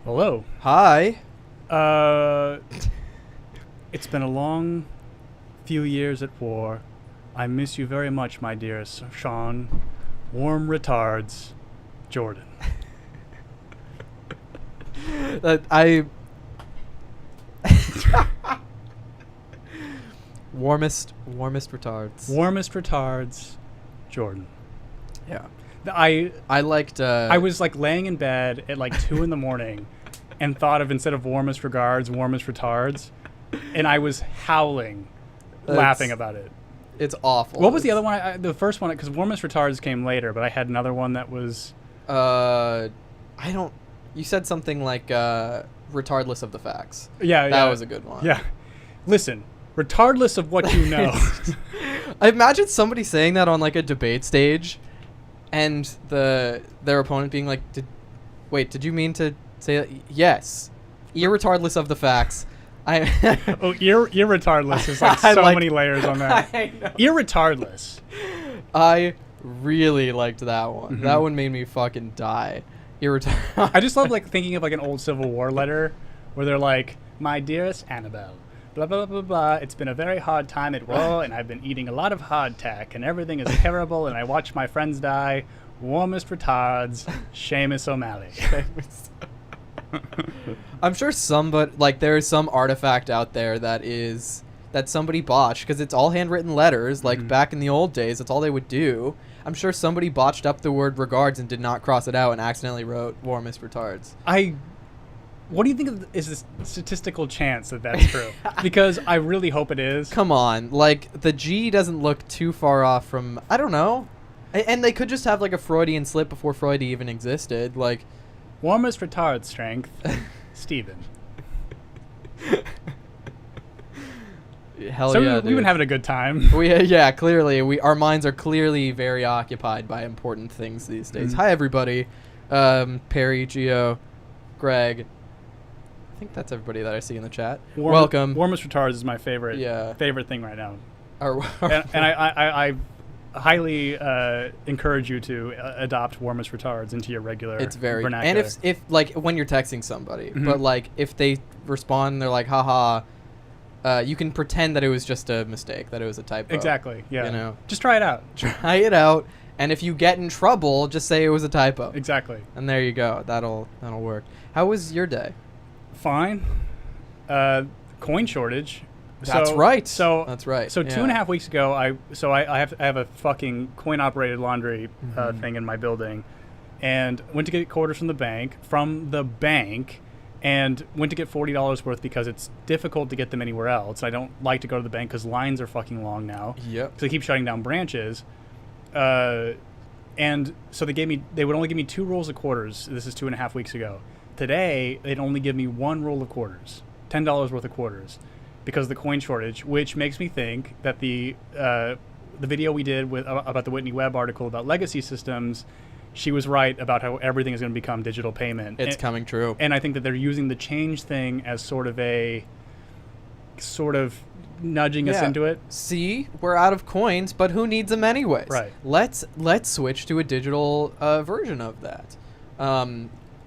Hello. Hi. It's been a long few years at war. I miss you very much, my dearest Sean. Warm retards, Jordan. Warmest retards. Warmest retards, Jordan. Yeah. I liked. I was like laying in bed at like 2 a.m. and thought of, instead of warmest regards, warmest retards, and I was howling, laughing about it. It's awful. What was the other one? The first one, because warmest retards came later, but I had another one that was. I don't. You said something like retardless of the facts. Yeah, that was a good one. Yeah. Listen, regardless of what you know. I imagine somebody saying that on like a debate stage, and their opponent being like, "Did you mean to say that?" Yes, irregardless of the facts. Irregardless is like so many layers on that. I know. Irregardless. I really liked that one. Mm-hmm. That one made me fucking die. I just love like thinking of like an old Civil War letter where they're like, "My dearest Annabelle, blah blah blah blah blah. It's been a very hard time at war, and I've been eating a lot of hardtack, and everything is terrible, and I watch my friends die. Warmest retards, Seamus O'Malley." I'm sure there is some artifact out there that somebody botched, because it's all handwritten letters. Like back in the old days, that's all they would do. I'm sure somebody botched up the word regards and did not cross it out and accidentally wrote warmest retards. What do you think is the statistical chance that that's true? Because I really hope it is. Come on, like the G doesn't look too far off from, I don't know. And they could just have like a Freudian slip before Freud even existed. Like warmest retard strength, Steven. Hell so yeah, we've been having a good time. Clearly our minds are clearly very occupied by important things these days. Hi everybody, Perry, Gio, Greg. I think that's everybody that I see in the chat. Welcome. Warmest retards is my favorite thing right now. And I highly encourage you to adopt warmest retards into your regular vernacular. And if like when you're texting somebody, but like if they respond and they're like, haha, you can pretend that it was just a mistake, that it was a typo. Exactly. Yeah. You know, just try it out. Try it out, and if you get in trouble, just say it was a typo. Exactly. And there you go. That'll work. How was your day? Fine. Coin shortage. That's right. So 2.5 weeks ago, I have a fucking coin operated laundry thing in my building, and went to get quarters from the bank, and went to get $40 worth because it's difficult to get them anywhere else. I don't like to go to the bank because lines are fucking long now. Yep. So they keep shutting down branches. And so they would only give me 2 rolls of quarters. This is 2.5 weeks ago. Today, they'd only give me 1 roll of quarters, $10 worth of quarters, because of the coin shortage, which makes me think that the video we did about the Whitney Webb article about legacy systems, she was right about how everything is going to become digital payment. It's coming true. And I think that they're using the change thing as sort of nudging us into it. See, we're out of coins, but who needs them anyways? Right. Let's switch to a digital version of that.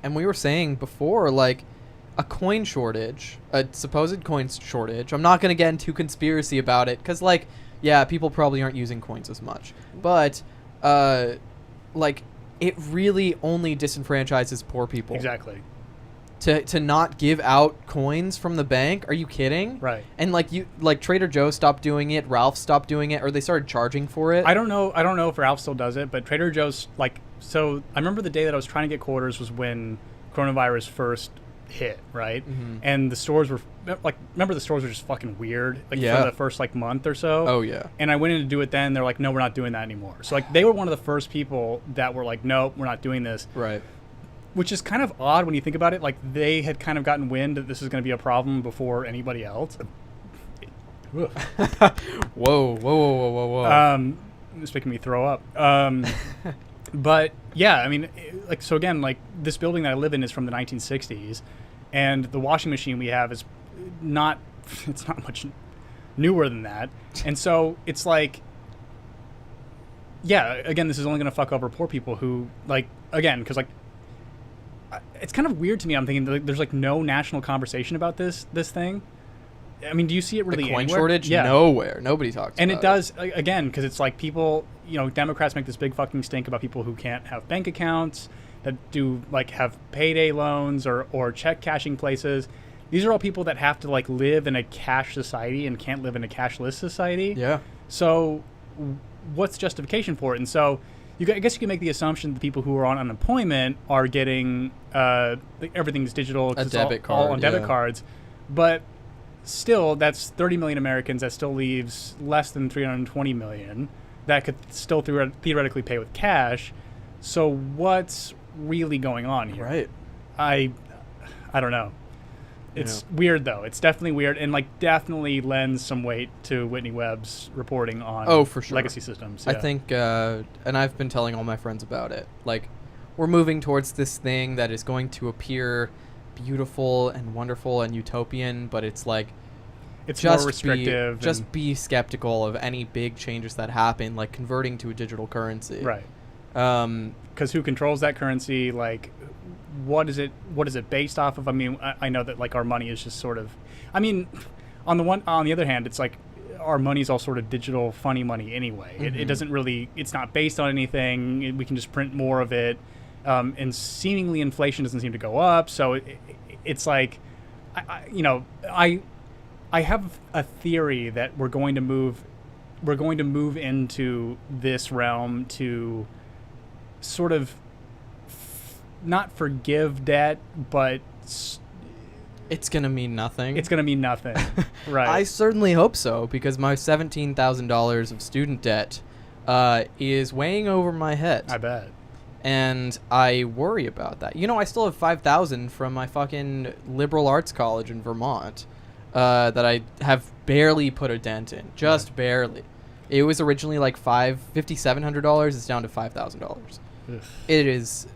And we were saying before, like, a coin shortage, a supposed coin shortage. I'm not going to get into conspiracy about it because, like, yeah, people probably aren't using coins as much. But, like, it really only disenfranchises poor people. Exactly. To not give out coins from the bank? Are you kidding? Right. And like Trader Joe stopped doing it, Ralph stopped doing it, or they started charging for it. I don't know if Ralph still does it, but Trader Joe's so I remember the day that I was trying to get quarters was when coronavirus first hit, right? Mm-hmm. And the stores were remember the stores were just fucking weird for the first month or so. Oh yeah. And I went in to do it then, they're like, no, we're not doing that anymore. So they were one of the first people that were like, no, we're not doing this. Right. Which is kind of odd when you think about it. Like, they had kind of gotten wind that this is going to be a problem before anybody else. Whoa. It's making me throw up. But, yeah, I mean, so again, this building that I live in is from the 1960s, and the washing machine we have is it's not much newer than that. And so it's like, yeah, again, this is only going to fuck over poor people who, like, again, because, like, it's kind of weird to me. I'm thinking there's, like, no national conversation about this thing. I mean, do you see it really The coin anywhere? shortage? Yeah. Nowhere. Nobody talks And about it does, again, because it's like people, Democrats make this big fucking stink about people who can't have bank accounts, that do, like, have payday loans or check cashing places. These are all people that have to, like, live in a cash society and can't live in a cashless society. Yeah. So what's justification for it? And so I guess you can make the assumption that the people who are on unemployment are getting everything's digital. A debit card. All on debit cards. But still, that's 30 million Americans. That still leaves less than 320 million that could still theoretically pay with cash. So what's really going on here? Right. I don't know. It's weird, though. It's definitely weird, and, like, definitely lends some weight to Whitney Webb's reporting on for sure. legacy systems. I Yeah. think, and I've been telling all my friends about it, like, we're moving towards this thing that is going to appear beautiful and wonderful and utopian, but it's like, it's more restrictive. Just be skeptical of any big changes that happen, like converting to a digital currency. Right. Because who controls that currency? Like, what is it based off of? I mean, I know that, like, our money is just sort of, I mean, on the other hand, it's like our money's all sort of digital funny money anyway. Mm-hmm. It doesn't really, it's not based on anything. We can just print more of it. And seemingly inflation doesn't seem to go up. So it's like, I have a theory that we're going to move into this realm to sort of not forgive debt, but it's going to mean nothing. It's going to mean nothing. Right. I certainly hope so, because my $17,000 of student debt is weighing over my head. I bet. And I worry about that. I still have $5,000 from my fucking liberal arts college in Vermont that I have barely put a dent in. Just barely. It was originally like $5,700. It's down to $5,000. It is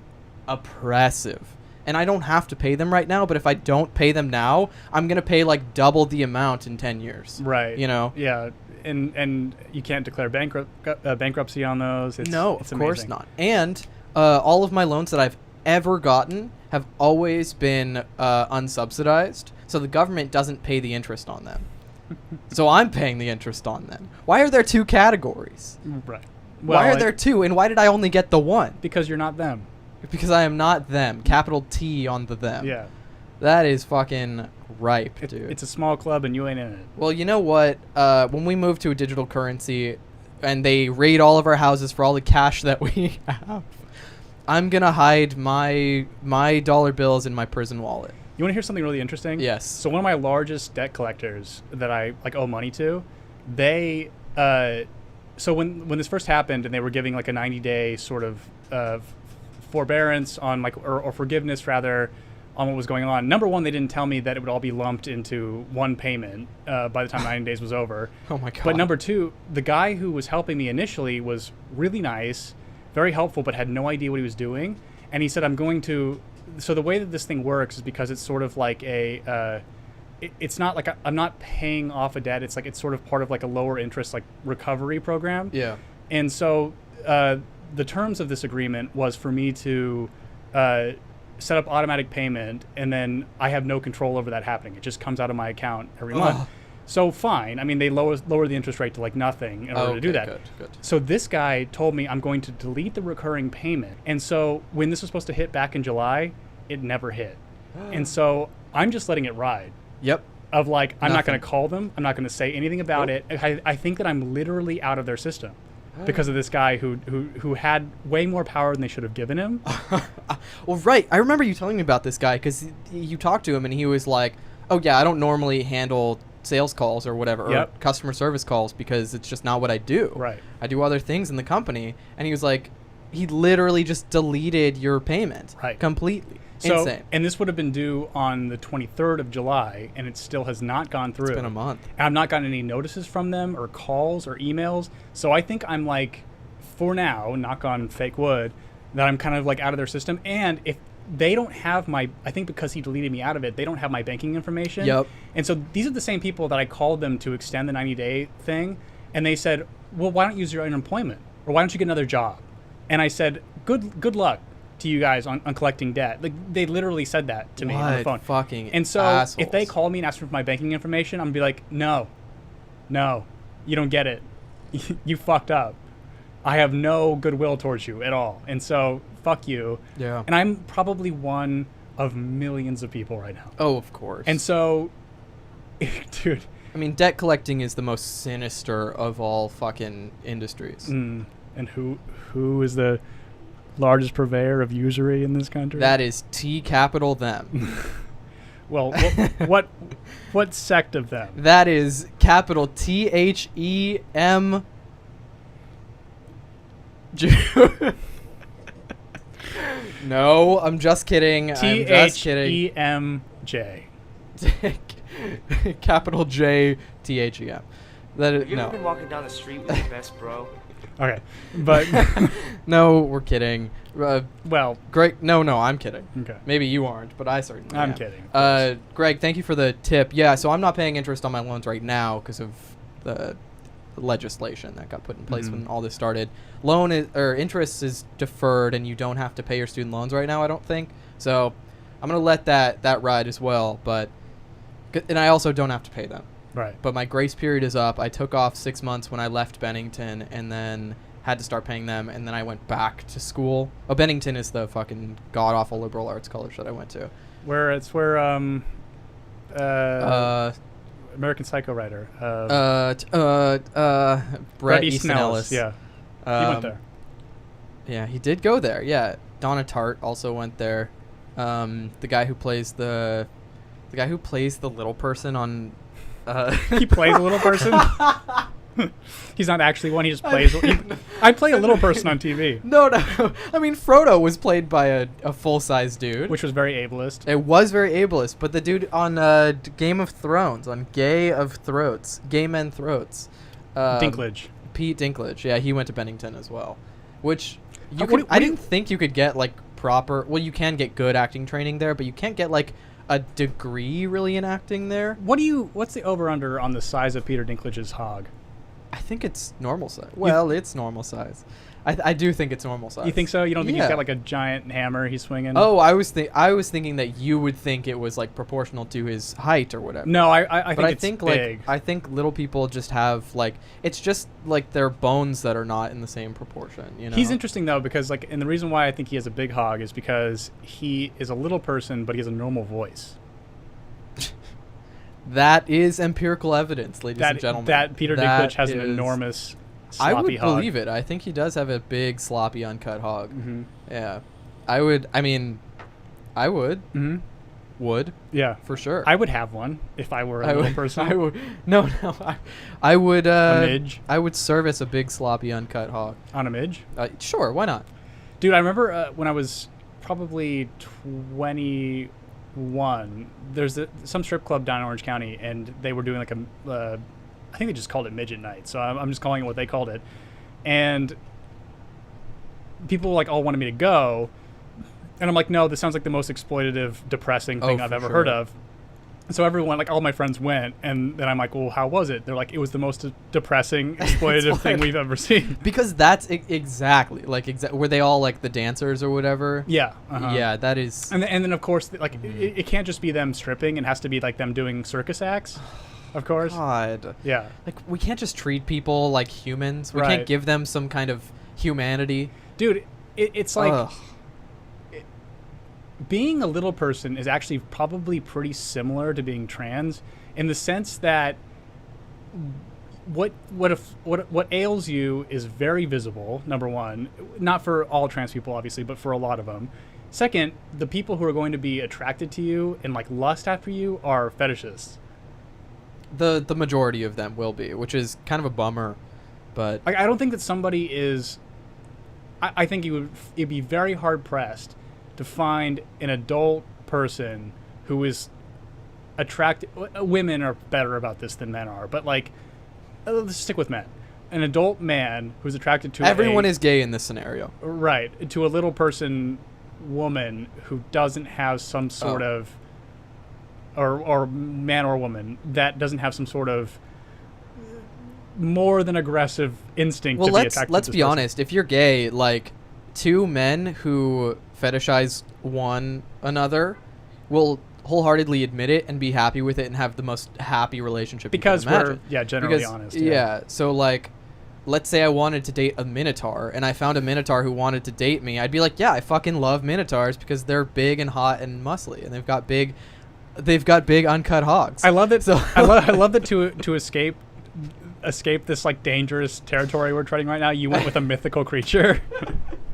oppressive. And I don't have to pay them right now, but if I don't pay them now, I'm going to pay like double the amount in 10 years. Right. Yeah. And you can't declare bankruptcy on those. It's of amazing. course not. And all of my loans that I've ever gotten have always been unsubsidized, so the government doesn't pay the interest on them. So I'm paying the interest on them. Why are there two categories? Right. Why are there two, and why did I only get the one? Because you're not them. Because I am not them. Capital T on the them. Yeah. That is fucking ripe, dude. It's a small club and you ain't in it. Well, you know what? When we move to a digital currency and they raid all of our houses for all the cash that we have, I'm going to hide my dollar bills in my prison wallet. You want to hear something really interesting? Yes. So one of my largest debt collectors that I, like, owe money to, they so when this first happened and they were giving, like, a 90-day sort of forbearance on, like, or forgiveness rather, on what was going on. Number one, they didn't tell me that it would all be lumped into one payment by the time 90 days was over. Oh my God. But number two, the guy who was helping me initially was really nice, very helpful, but had no idea what he was doing. And he said, so the way that this thing works is because it's sort of like it's not like I'm not paying off a debt. It's like it's sort of part of like a lower interest, like, recovery program. Yeah. And so the terms of this agreement was for me to set up automatic payment, and then I have no control over that happening. It just comes out of my account every month. So fine. I mean, they lower the interest rate to like nothing in order to do that. Good. So this guy told me I'm going to delete the recurring payment. And so when this was supposed to hit back in July, it never hit. And so I'm just letting it ride. Yep. Of like, I'm not Nothing. going to call them. I'm not going to say anything about it. I think that I'm literally out of their system because of this guy who had way more power than they should have given him. Well, right. I remember you telling me about this guy because you talked to him and he was like, oh, yeah, I don't normally handle sales calls or whatever, or customer service calls because it's just not what I do. Right. I do other things in the company. And he was like, he literally just deleted your payment. Right. Completely. So, insane. and this would have been due on the 23rd of July, and it still has not gone through. It's been a month. And I've not gotten any notices from them or calls or emails. So I think I'm like, for now, knock on fake wood, that I'm kind of like out of their system. And if they don't have I think because he deleted me out of it, they don't have my banking information. Yep. And so these are the same people that I called them to extend the 90-day thing. And they said, well, why don't you use your unemployment? or why don't you get another job? And I said, good luck to you guys on collecting debt. Like, they literally said that to me on the phone. Fucking and so assholes. if they call me and ask for my banking information, I'm gonna be like, no, you don't get it. You fucked up. I have no goodwill towards you at all. And so fuck you. Yeah. And I'm probably one of millions of people right now. Oh, of course. And so, dude. I mean, debt collecting is the most sinister of all fucking industries. And who is the largest purveyor of usury in this country? That is T capital them. Well, what sect of them? That is capital THEM. No, I'm just kidding. I'm just kidding. THEMJ. Capital J THEM. That is, Have you no. ever been walking down the street with your best bro? Okay, but No, we're kidding. well, Greg, no, I'm kidding. okay. Maybe you aren't, but I certainly I'm am. kidding. Greg, thank you for the tip. Yeah, so I'm not paying interest on my loans right now because of the legislation that got put in place when all this started. Interest is deferred, and you don't have to pay your student loans right now, I don't think. So I'm gonna let that ride as well. And I also don't have to pay them. Right. But my grace period is up. I took off 6 months when I left Bennington, and then had to start paying them, and then I went back to school. Oh, Bennington is the fucking god-awful liberal arts college that I went to. Where American Psycho writer. Bret Easton Ellis. Yeah. He went there. Yeah, he did go there. Yeah. Donna Tartt also went there. The guy who plays the little person on He plays a little person? He's not actually one. He just plays. I play a little person on TV. No. I mean, Frodo was played by a full-size dude. Which was very ableist. It was very ableist, but the dude on Game of Thrones, on Gay Men Throats. Dinklage. Pete Dinklage. Yeah, he went to Bennington as well. Which I didn't think you could get like proper. Well, you can get good acting training there, but you can't get like a degree really in acting there. What's the over/under on the size of Peter Dinklage's hog? I think it's normal size. Well, it's normal size. I do think it's normal size. You think so? You don't think he's got like a giant hammer he's swinging? Oh, I was thinking that you would think it was like proportional to his height or whatever. No, I think it's big. I think little people just have like, it's just like their bones that are not in the same proportion. You know. He's interesting though because like, and the reason why I think he has a big hog is because he is a little person, but he has a normal voice. That is empirical evidence, ladies and gentlemen. That Peter Dinklage has an enormous sloppy hog. I would believe it. I think he does have a big, sloppy, uncut hog. Mm-hmm. Yeah. I would. Mm-hmm. Would. Yeah. For sure. I would have one if I were a little person. I would. No. I would. A midge? I would service a big, sloppy, uncut hog. On a midge? Sure. Why not? Dude, I remember when I was probably 21, there's some strip club down in Orange County, and they were doing like I think they just called it midget night, so I'm just calling it what they called it. And people like all wanted me to go, and I'm like, no, this sounds like the most exploitative, depressing thing I've ever heard of. So everyone, like all my friends went, and then I'm like, well, how was it? They're like, it was the most depressing, exploitative thing we've ever seen. Because that's exactly were they all like the dancers or whatever? Yeah. Uh-huh. Yeah, that is. And then of course, like it can't just be them stripping. It has to be like them doing circus acts. Of course. God. Yeah. Like we can't just treat people like humans. We Right. can't give them some kind of humanity. Dude, it's like being a little person is actually probably pretty similar to being trans in the sense that what ails you is very visible. Number one, not for all trans people obviously, but for a lot of them. Second, the people who are going to be attracted to you and like lust after you are fetishists. The majority of them will be, which is kind of a bummer, but I don't think that somebody is. I think it'd be very hard pressed to find an adult person who is attracted. Women are better about this than men are, but like, let's stick with men. An adult man who's attracted to everyone is gay in this scenario, right? To a little person, woman who doesn't have some sort of, or man or woman that doesn't have some sort of more than aggressive instinct Well, to be attracted let's to this be person. honest. If you're gay, like, two men who fetishize one another will wholeheartedly admit it and be happy with it and have the most happy relationship Because you can imagine. we're generally Because, honest. Yeah. So like, let's say I wanted to date a minotaur and I found a minotaur who wanted to date me. I'd be like, yeah, I fucking love minotaurs because they're big and hot and muscly and they've got big uncut hogs. I love that. So I love that to escape this like dangerous territory we're treading right now. You went with a mythical creature.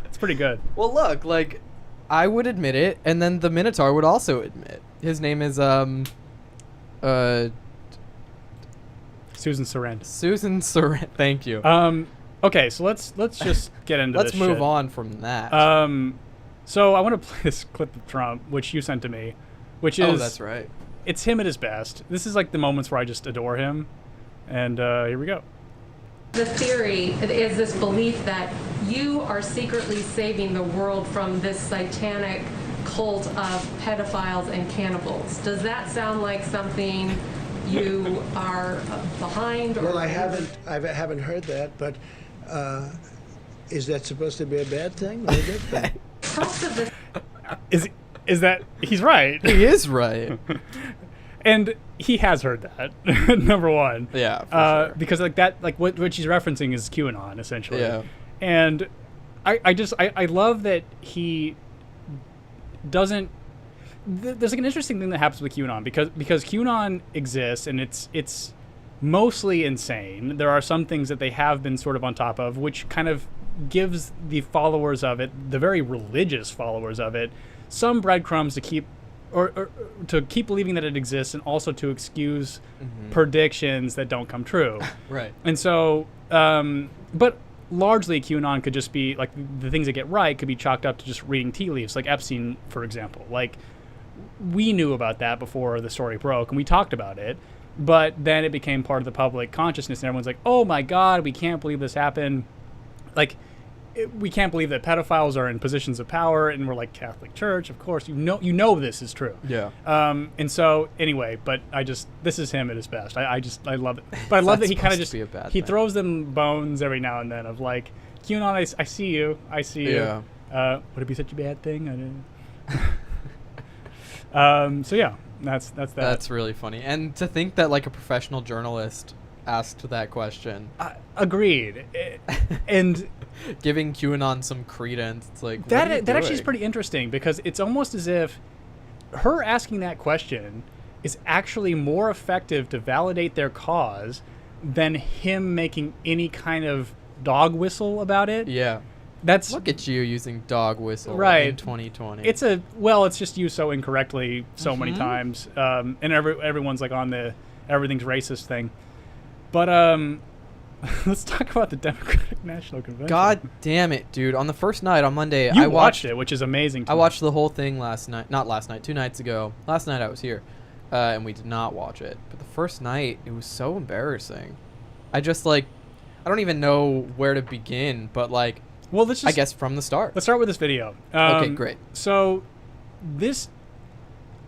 It's pretty good. Well, look, like, I would admit it, and then the Minotaur would also admit. His name is Susan Sarandon. Susan Sarandon. Thank you. Okay, so let's just get into Let's this move shit. on from that. So I want to play this clip of Trump, which you sent to me, which is that's right. It's him at his best. This is like the moments where I just adore him, and here we go. The theory is this belief that you are secretly saving the world from this satanic cult of pedophiles and cannibals. Does that sound like something you are behind? Or Well, I haven't heard that, but is that supposed to be a bad thing or a good thing? Most of the Is that he's right? He is right. And he has heard that. Number one. Yeah, for sure. Because like that, like what she's referencing is QAnon essentially. Yeah. And I love that he doesn't. There's like an interesting thing that happens with QAnon because QAnon exists and it's mostly insane. There are some things that they have been sort of on top of, which kind of gives the followers of it, the very religious followers of it, some breadcrumbs to keep. Or to keep believing that it exists, and also to excuse predictions that don't come true. Right. And so, but largely QAnon could just be like the things that get right could be chalked up to just reading tea leaves, like Epstein, for example. Like we knew about that before the story broke, and we talked about it. But then it became part of the public consciousness, and everyone's like, "Oh my God, we can't believe this happened!" Like. We can't believe that pedophiles are in positions of power, and we're like Catholic Church, of course. You know this is true. Yeah. And so anyway, but this is him at his best. I love it. But I love that he kind of just throws them bones every now and then of like, QAnon, I see you. Yeah. Would it be such a bad thing? I didn't. So yeah, that's that. That's really funny. And to think that like a professional journalist asked that question. Agreed. And giving QAnon some credence. It's like that actually is pretty interesting because it's almost as if her asking that question is actually more effective to validate their cause than him making any kind of dog whistle about it. Yeah. Look at you using dog whistle in 2020. It's just used so incorrectly so many times. And everyone's like on the everything's racist thing. But let's talk about the Democratic National Convention. God damn it, dude. On the first night on Monday, I watched it, which is amazing. I watched the whole thing last night. Not last night, 2 nights ago. Last night I was here, and we did not watch it. But the first night, it was so embarrassing. I don't even know where to begin, but like, well, I guess from the start. Let's start with this video. Okay, great. So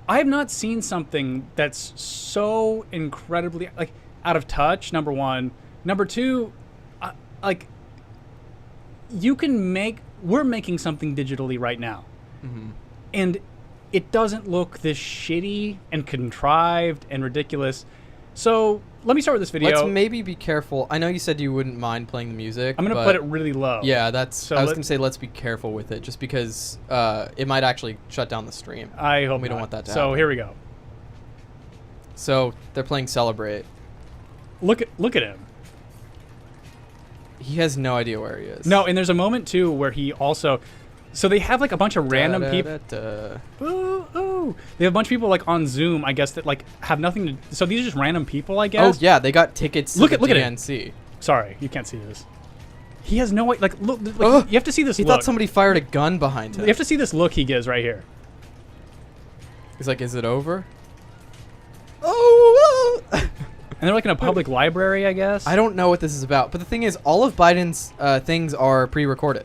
I have not seen something that's so incredibly like out of touch, number one. Number two, like, we're making something digitally right now. And it doesn't look this shitty and contrived and ridiculous. So let me start with this video. Let's maybe be careful. I know you said you wouldn't mind playing the music. I'm going to put it really low. Yeah, I was going to say let's be careful with it just because it might actually shut down the stream. I hope we don't want that to happen. So here we go. So they're playing Celebrate. Look at him. He has no idea where he is. No, and there's a moment too where he also, so they have like a bunch of random people. They have a bunch of people like on Zoom, I guess, that like have nothing to. So these are just random people, I guess. Oh yeah, they got tickets to the DNC. Sorry, you can't see this. He has no way. Like look, you have to see this. He thought somebody fired a gun behind him. You have to see this look he gives right here. He's like, "Is it over?" And they're like in a public library, I guess. I don't know what this is about, but the thing is, all of Biden's things are pre-recorded.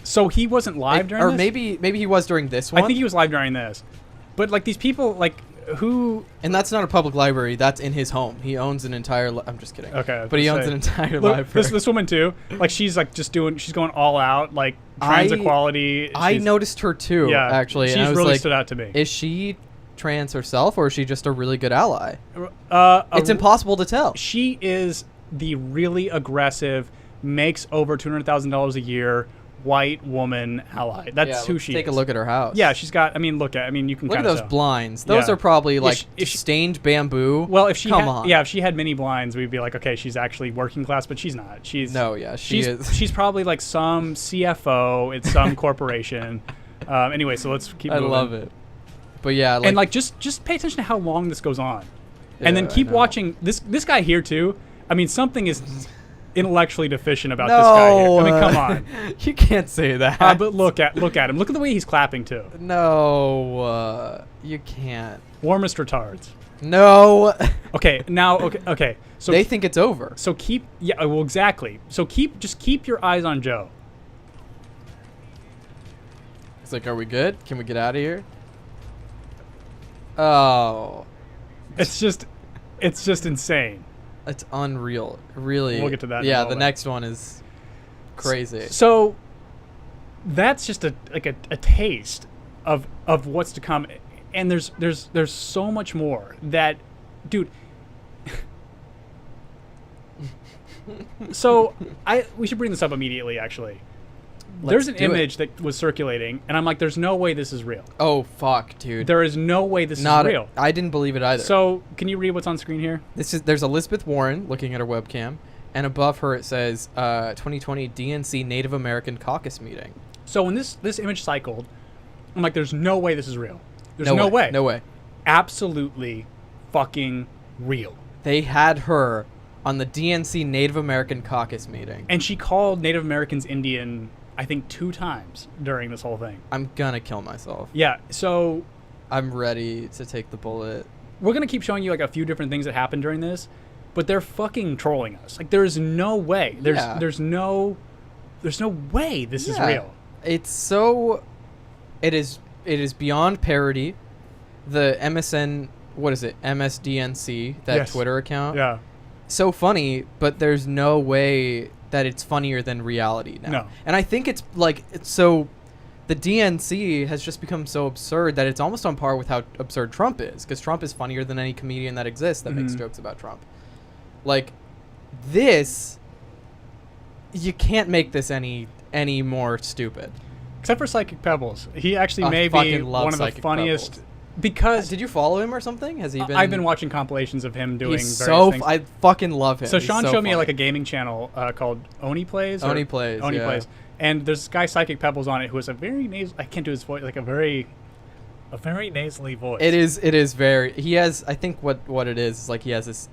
So he wasn't live during this? Or maybe he was during this one. I think he was live during this. But like these people, like who? And that's not a public library. That's in his home. He owns an entire. I'm just kidding. Okay, but he owns say, an entire look, library. this woman too. Like she's like just doing. She's going all out. Like trans equality. I noticed her too. Yeah, actually, she's and I was really like, stood out to me. Is she trans herself, or is she just a really good ally? It's impossible to tell. She is the really aggressive, makes over $200,000 a year, white woman ally. That's who she is. Take a look at her house. Yeah, she's got. I mean, look at. I mean, you can look at kind of those blinds. Those are probably like stained bamboo. Well, if she if she had mini blinds, we'd be like, okay, she's actually working class, but she's not. She's she is. She's probably like some CFO at some corporation. Anyway, so let's keep moving. I love it. But yeah, and like just pay attention to how long this goes on, and then keep watching this guy here too. I mean, something is intellectually deficient about this guy here. I mean, come on. You can't say that. But look at him. Look at the way he's clapping too. No, you can't. Warmest retards. No. Okay, now okay. So they think it's over. So well, exactly. So just keep your eyes on Joe. It's like, are we good? Can we get out of here? Oh. It's just insane. It's unreal. Really. We'll get to that. Yeah, the next one is crazy. So that's just a taste of what's to come, and there's so much more that, dude. So we should bring this up immediately. Actually, there's an image that was circulating, and I'm like, there's no way this is real. Oh fuck, dude. There is no way this is real. I didn't believe it either. So can you read what's on screen here? There's Elizabeth Warren looking at her webcam, and above her it says 2020 DNC Native American Caucus meeting. So when this image cycled, I'm like, there's no way this is real. There's no way. No way. Absolutely fucking real. They had her on the DNC Native American Caucus meeting. And she called Native Americans Indian, I think, 2 times during this whole thing. I'm gonna kill myself. Yeah, so I'm ready to take the bullet. We're gonna keep showing you like a few different things that happened during this, but they're fucking trolling us. Like there's no way. There's no way this is real. It's so it is beyond parody. The MSN, what is it? MSDNC, that Twitter account. Yeah. So funny, but there's no way that it's funnier than reality now. No. And I think it's like so the DNC has just become so absurd that it's almost on par with how absurd Trump is, because Trump is funnier than any comedian that exists that makes jokes about Trump. Like this, you can't make this any more stupid. Except for Psychic Pebbles. He actually may be one of the funniest. Pebbles. Because did you follow him or something? Has he been? I've been watching compilations of him doing various things. I fucking love him. So Sean showed me like a gaming channel called Oni Plays. Oni Plays. And there's this guy Psychic Pebbles on it who has a very I can't do his voice, like a very nasally voice. It is very. He has. I think what it is like he has this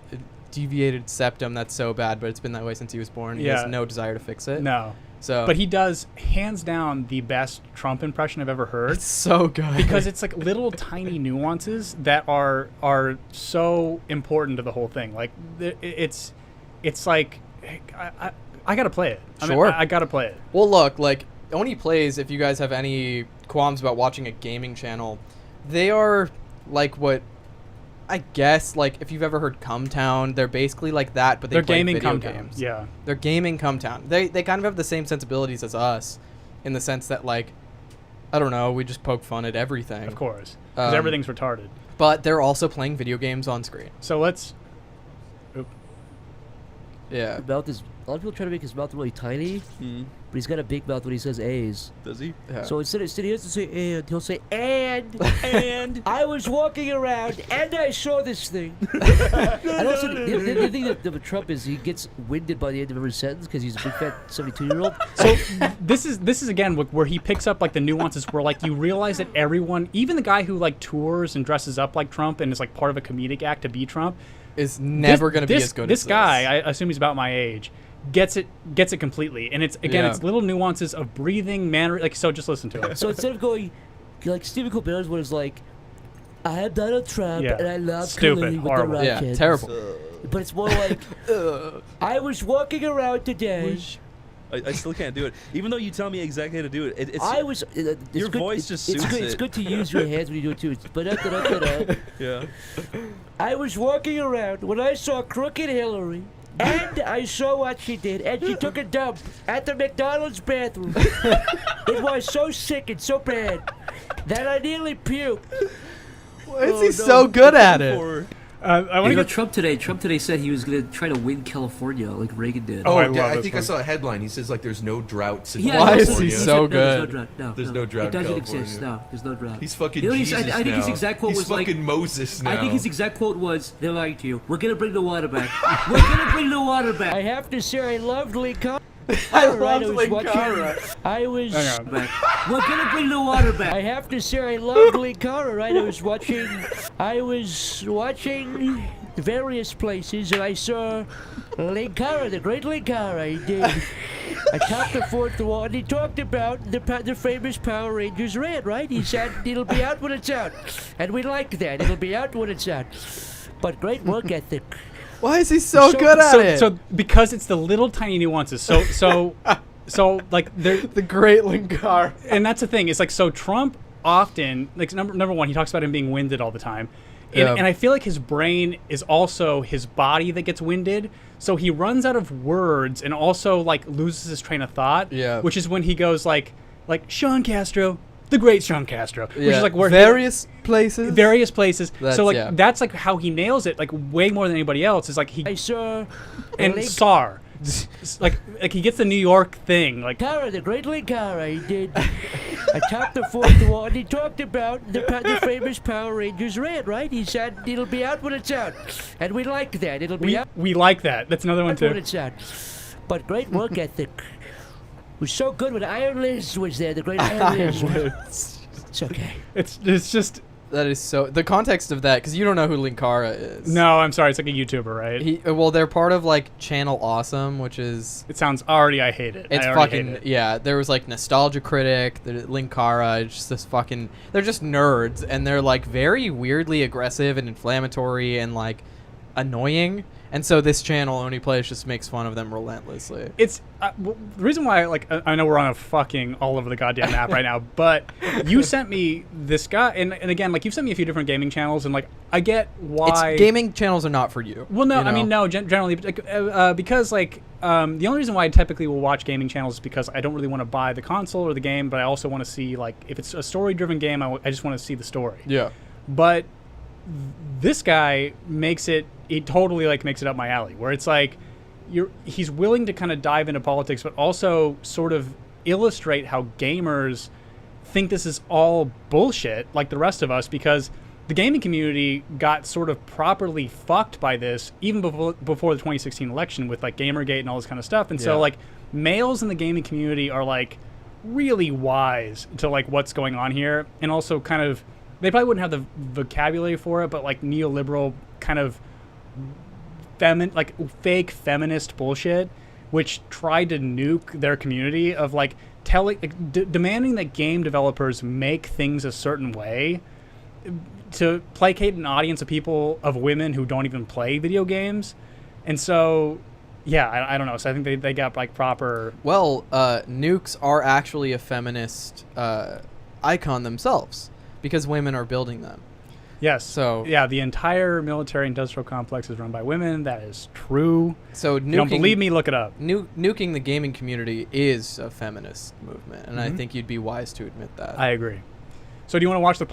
deviated septum that's so bad, but it's been that way since he was born. He has no desire to fix it. No. So, but he does hands down the best Trump impression I've ever heard. It's so good because it's like little tiny nuances that are so important to the whole thing. Like it's like I gotta play it. I gotta play it. Well, look, like Oni Plays. If you guys have any qualms about watching a gaming channel, they are like what I guess, like, if you've ever heard Cumtown, they're basically like that, but they're gaming video Cumtown. games. Yeah. They're gaming Cumtown. They kind of have the same sensibilities as us, in the sense that, like, I don't know, we just poke fun at everything. Of course. Because everything's retarded. But they're also playing video games on screen. So let's... Yeah. The mouth is... A lot of people try to make his mouth really tiny, but he's got a big mouth when he says A's. Does he? Yeah. So instead he has to say and, he'll say and I was walking around and I saw this thing. And also the thing that Trump is he gets winded by the end of every sentence because he's a big fat 72-year-old. So this is again where he picks up like the nuances where like you realize that everyone, even the guy who like tours and dresses up like Trump and is like part of a comedic act to be Trump, is never going to be as good as this guy. I assume he's about my age. Gets it completely, and it's again it's little nuances of breathing, manner, like so. Just listen to it. So instead of going like Stephen Colbert's one is like, I am Donald Trump and I love stupid, with horrible, the Rockets. Terrible. But it's more like, I was walking around today I still can't do it. Even though you tell me exactly how to do it. It's Your voice just suits it's it. It's good to use your hands when you do it too. But Yeah. I was walking around when I saw Crooked Hillary, and I saw what she did, and she took a dump at the McDonald's bathroom. It was so sick and so bad that I nearly puked. Why is he so good at it? I want to get Trump today said he was going to try to win California like Reagan did. Oh, I I love think this I saw a headline. He says like there's no droughts in Yeah, Why is California. he so There's good? There's no drought It in doesn't California. exist. No, there's no drought. He's fucking You know, Jesus I think now. his exact quote He's was like, fucking Moses now. I think his exact quote was, "They're lying to you. We're gonna bring the water back. We're gonna bring the water back." I have to say I loved Lincoln. I Right, love I was Linkara. I was. Hang on. Back. We're gonna bring the water back. I have to say I loved Linkara, right? I was watching various places, and I saw Linkara, the great Linkara. He did. I topped the fourth wall, and he talked about the famous Power Rangers Red, right? He said it'll be out when it's out, and we like that. It'll be out when it's out. But great work ethic. Why is he so good at it? So because it's the little tiny nuances. So like they're the great Linkar. and that's the thing. It's like so Trump often like number one he talks about him being winded all the time, and I feel like his brain is also his body that gets winded. So he runs out of words and also like loses his train of thought. Yeah. Which is when he goes like Sean Castro, the great Sean Castro, which Yeah. is like where various places. That's, so like that's like how he nails it like way more than anybody else. Is like he I saw and SAR. like he gets the New York thing like Linkara, the great Linkara. He did. I topped the fourth wall, and he talked about the famous Power Rangers Red, right? He said it'll be out when it's out, and we like that. It'll be out we like that. That's another one when too. it's out. But great work ethic. Was so good when Iron Liz was there. The great Iron Liz. It's okay. It's just That is so. The context of that, because you don't know who Linkara is. no. I'm sorry. It's like a YouTuber, right? Well, they're part of like Channel Awesome, which is. It sounds already. I hate it. It's I already fucking hate it. yeah. There was like Nostalgia Critic, the Linkara. It's just this fucking. They're just nerds, and they're like very weirdly aggressive and inflammatory and like annoying. And so this channel Only Plays just makes fun of them relentlessly. It's the reason why. Like I know we're on a fucking all over the goddamn map right now, but you sent me this guy, and again, like you've sent me a few different gaming channels, and like I get why Gaming channels are not for you. Well, no, you I mean know? no. Generally, like, because like the only reason why I typically will watch gaming channels is because I don't really want to buy the console or the game, but I also want to see like if it's a story-driven game, I just want to see the story. Yeah. But this guy makes it. He totally like makes it up my alley, where it's like he's willing to kind of dive into politics, but also sort of illustrate how gamers think this is all bullshit, like the rest of us, because the gaming community got sort of properly fucked by this even before the 2016 election with like Gamergate and all this kind of stuff. And so like males in the gaming community are like really wise to like what's going on here, and also kind of they probably wouldn't have the vocabulary for it, but like neoliberal kind of like fake feminist bullshit, which tried to nuke their community of like telling, demanding that game developers make things a certain way to placate an audience of people, of women who don't even play video games. And so, yeah, I don't know. So I think they got like proper. Well, nukes are actually a feminist icon themselves because women are building them. Yes. So yeah, the entire military-industrial complex is run by women. That is true. So if you don't believe me, look it up. Nuking the gaming community is a feminist movement, and I think you'd be wise to admit that. I agree. So do you want to watch the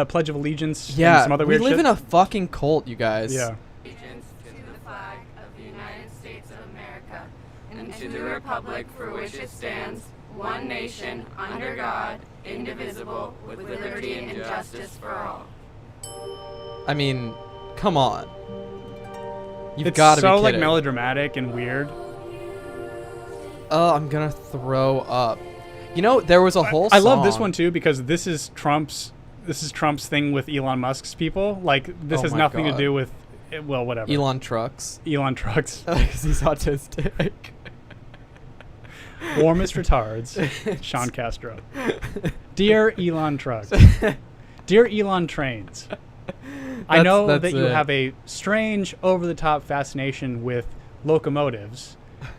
Pledge of Allegiance? Yeah, and some other weird we live shit? in a fucking cult, you guys. Yeah. Allegiance to the flag of the United States of America and to the republic for which it stands, one nation, under God, indivisible, with liberty and justice for all. I mean, come on. You've It's got to be so kidding. like melodramatic and weird. Oh, I'm gonna throw up. You know, there was a whole I love this song- one too because this is Trump's thing with Elon Musk's people. Like this Oh has my nothing to God. do with well, whatever. Elon Trucks. Elon Trucks. Because he's autistic. Warmest retards. Sean Castro. Dear Elon Trucks. Dear Elon Trains. I know That's that you it. have a strange, over-the-top fascination with locomotives,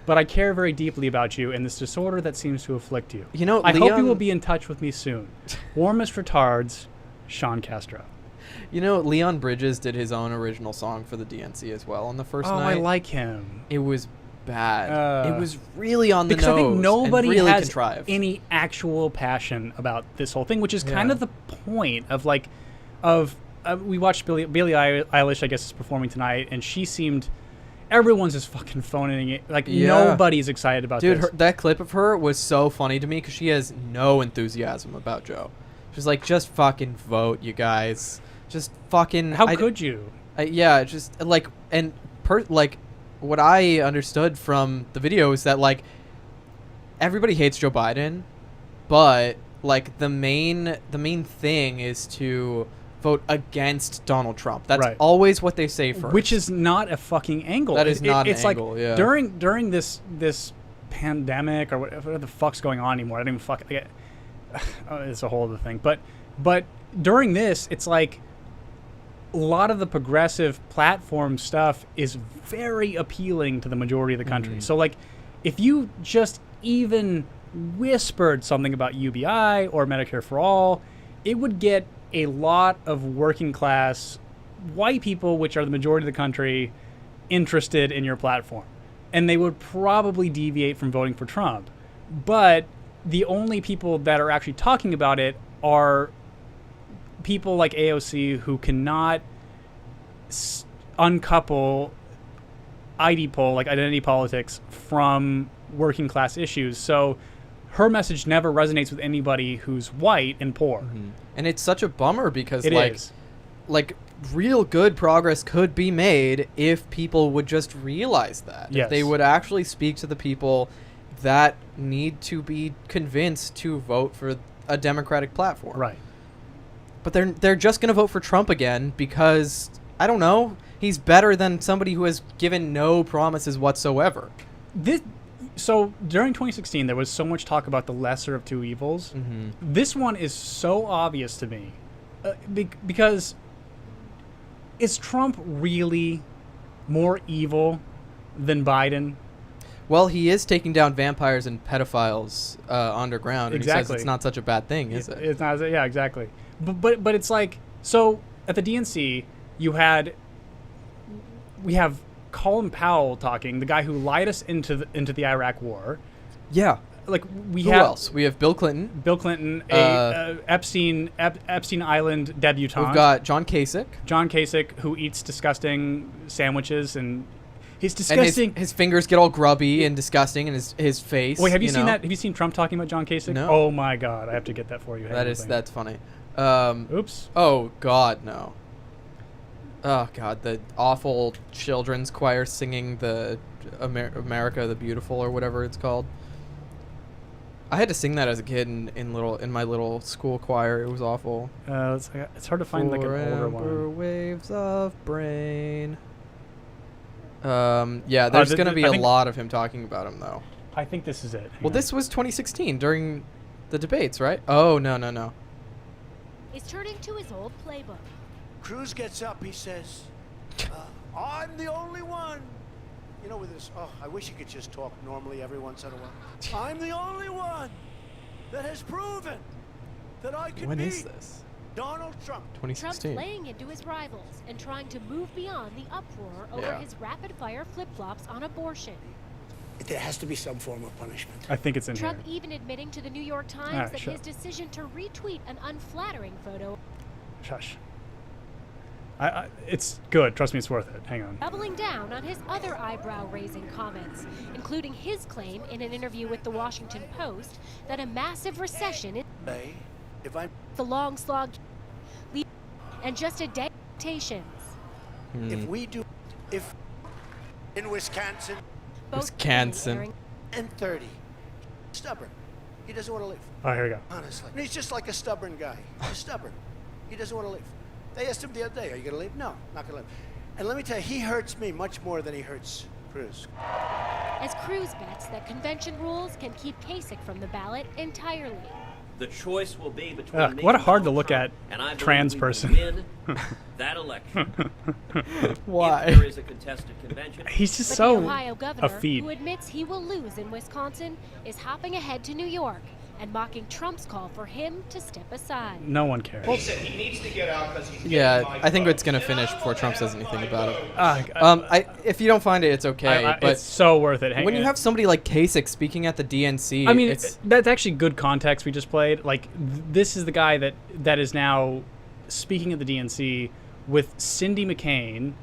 but I care very deeply about you and this disorder that seems to afflict you. You know, I hope you Leon- will be in touch with me soon. Warmest retards, Sean Castro. You know, Leon Bridges did his own original song for the DNC as well on the first Oh, night. I like him. It was bad. It was really on the because nose. I think nobody and really has contrived. any actual passion about this whole thing, which is kind Yeah. of the point of we watched Billie Eilish, I guess, is performing tonight, and she seemed. Everyone's just fucking phoning it. Like, Yeah. nobody's excited about Dude, this. that clip of her was so funny to me because she has no enthusiasm about Joe. She's like, just fucking vote, you guys. Just fucking. How could you? Yeah, just like what I understood from the video is that like everybody hates Joe Biden, but like the main thing is to vote against Donald Trump. That's Right. always what they say first. Which is not a fucking angle. That is not an it's angle, like yeah. during this pandemic or whatever the fuck's going on anymore. I don't even fucking. It's a whole other thing. But during this, it's like a lot of the progressive platform stuff is very appealing to the majority of the country. So like, if you just even whispered something about UBI or Medicare for All, it would get a lot of working class white people, which are the majority of the country, interested in your platform. And they would probably deviate from voting for Trump. But the only people that are actually talking about it are people like AOC who cannot uncouple ID poll, like identity politics, from working class issues. So her message never resonates with anybody who's white and poor. And it's such a bummer because It is. like real good progress could be made if people would just realize that. Yes. If they would actually speak to the people that need to be convinced to vote for a Democratic platform. Right. But they're just going to vote for Trump again because, I don't know, he's better than somebody who has given no promises whatsoever. So during 2016, there was so much talk about the lesser of two evils. This one is so obvious to me because is Trump really more evil than Biden? Well, he is taking down vampires and pedophiles underground. And he says Exactly. it's not such a bad thing, is it? It's not. Yeah, exactly. But it's like, so at the DNC, we have Colin Powell talking, the guy who lied us into the Iraq War. Yeah. Like Who else? We have Bill Clinton. Epstein Island debutante. We've got John Kasich. Who eats disgusting sandwiches, and he's disgusting. And his fingers get all grubby and disgusting, and his face. Wait, have you seen that? Have you seen Trump talking about John Kasich? No. Oh my God, I have to get that for you. That's funny. Oops. Oh God, no. Oh God, the awful children's choir singing the America the Beautiful or whatever it's called. I had to sing that as a kid in my little school choir. It was awful. It's hard to find like an older one. Waves of brain. Yeah, there's going to be a lot of him talking about him though. I think this is it. Well, this was 2016 during the debates, right? Oh, no. Is turning to his old playbook. Cruz gets up, he says, I'm the only one. You know, with this, I wish he could just talk normally every once in a while. I'm the only one that has proven that I can When beat is this? Donald Trump. 2016. Trump playing into his rivals and trying to move beyond the uproar over his rapid-fire flip-flops on abortion. There has to be some form of punishment. I think it's in Trump here. even admitting to the New York Times Alright, that shut his decision to retweet an unflattering photo. Shush. It's good. Trust me, it's worth it. Hang on. Doubling down on his other eyebrow-raising comments, including his claim in an interview with the Washington Post that a massive recession is the long slog and just a day expectations. If in Wisconsin, and 30, stubborn. He doesn't want to leave. Oh, here we go. Honestly. And he's just like a stubborn guy. He's stubborn. He doesn't want to leave. They asked him the other day, are you going to leave? No, not going to leave. And let me tell you, he hurts me much more than he hurts Cruz. As Cruz bets that convention rules can keep Kasich from the ballot entirely. The choice will be between me what a and hard to Donald look Trump, at and I believe trans we will person. win that election. Why? If there is a contested convention. He's just But so the Ohio governor, effete. who admits he will lose in Wisconsin, is hopping ahead to New York and mocking Trump's call for him to step aside. No one cares. He said he needs to get out because he's Yeah, getting my I think vote. it's gonna finish before Trump says anything about it. If you don't find it, it's okay. But it's so worth it. when you have somebody like Kasich speaking at the DNC, I mean, it's that's actually good context we just played. Like, this is the guy that is now speaking at the DNC with Cindy McCain.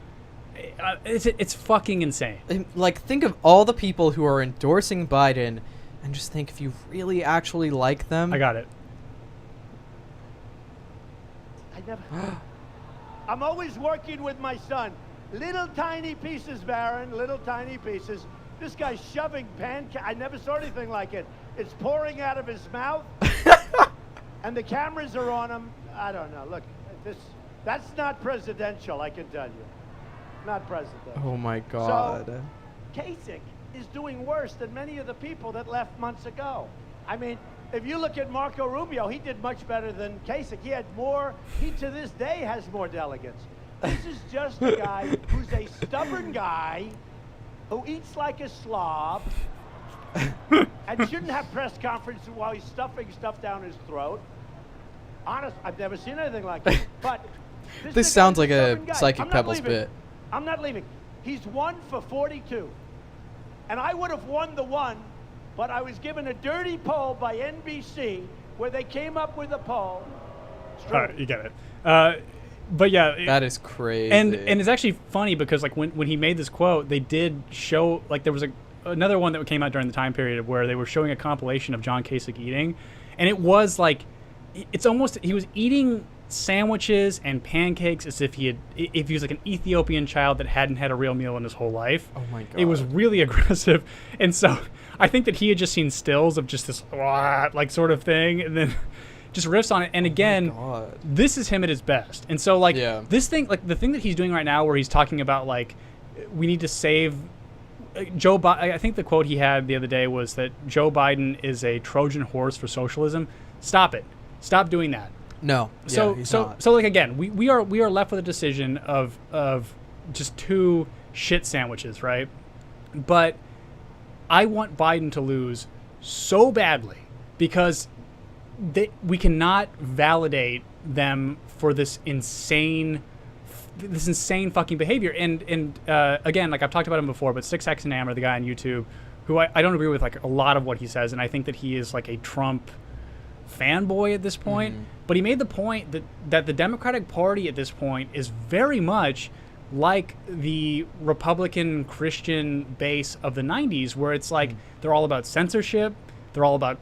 It's fucking insane. like, think of all the people who are endorsing Biden, and just think if you really actually like them. I got it. I'm always working with my son. Little tiny pieces, Baron, little tiny pieces. This guy's shoving I never saw anything like it. It's pouring out of his mouth, and the cameras are on him. I don't know. Look, that's not presidential, I can tell you. Not presidential. Oh my God. So, Kasich is doing worse than many of the people that left months ago. I mean, if you look at Marco Rubio, he did much better than Kasich. He had more, he to this day has more delegates. This is just a guy who's a stubborn guy who eats like a slob and shouldn't have press conferences while he's stuffing stuff down his throat. Honest, I've never seen anything like it. But This sounds like a stubborn guy. Psychic I'm not Pebbles leaving. bit. I'm not leaving. He's 1 for 42. And I would have won the one, but I was given a dirty poll by NBC where they came up with a poll. All right, you get it. But yeah, That is crazy. and it's actually funny because like when he made this quote, they did show like there was another one that came out during the time period where they were showing a compilation of John Kasich eating, and it was like it's almost he was eating sandwiches and pancakes as if he was like an Ethiopian child that hadn't had a real meal in his whole life. Oh my God. It was really aggressive, and so I think that he had just seen stills of just this like sort of thing, and then just riffs on it. And again, this is him at his best. And so like this thing, like the thing that he's doing right now, where he's talking about like we need to save Joe Biden. I think the quote he had the other day was that Joe Biden is a Trojan horse for socialism. Stop it. Stop doing that. No. So he's so not. so like again, we are left with a decision of just two shit sandwiches, right? But I want Biden to lose so badly because we cannot validate them for this insane fucking behavior. And again, like I've talked about him before, but 6X and Amber, the guy on YouTube, who I don't agree with like a lot of what he says, and I think that he is like a Trump fanboy at this point. But he made the point that the Democratic Party at this point is very much like the Republican Christian base of the 90s, where it's like they're all about censorship, they're all about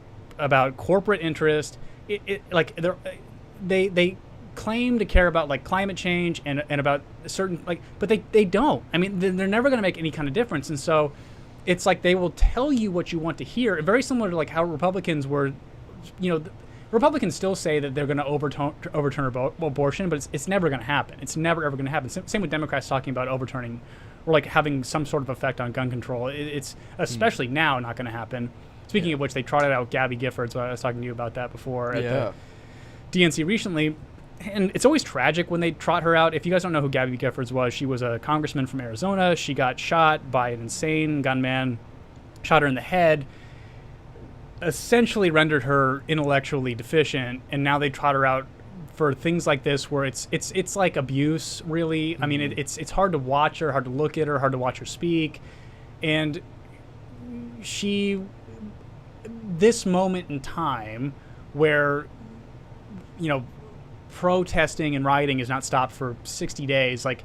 corporate interest. They claim to care about like climate change and about certain but they don't. I mean, they're never going to make any kind of difference. And so it's like they will tell you what you want to hear. Very similar to like how Republicans were, Republicans still say that they're going to overturn abortion, but it's never going to happen. It's never ever going to happen. Same with Democrats talking about overturning or like having some sort of effect on gun control. It's especially now not going to happen. Speaking of which, they trotted out Gabby Giffords. I was talking to you about that before at the DNC recently. And it's always tragic when they trot her out. If you guys don't know who Gabby Giffords was, she was a congressman from Arizona. She got shot by an insane gunman, shot her in the head, essentially rendered her intellectually deficient, and now they trot her out for things like this where it's like abuse, really. I mean, it's hard to watch her, hard to look at her, hard to watch her speak. And this moment in time where, protesting and rioting is not stopped for 60 days, like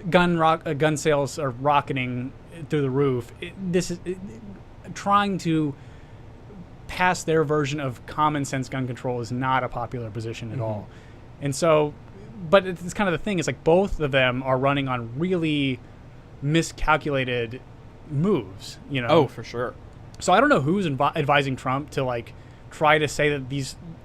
gun sales are rocketing through the roof. This is trying to pass their version of common sense gun control is not a popular position at all. And so, but it's kind of the thing is like both of them are running on really miscalculated moves, Oh, for sure. So I don't know who's advising Trump to like try to say that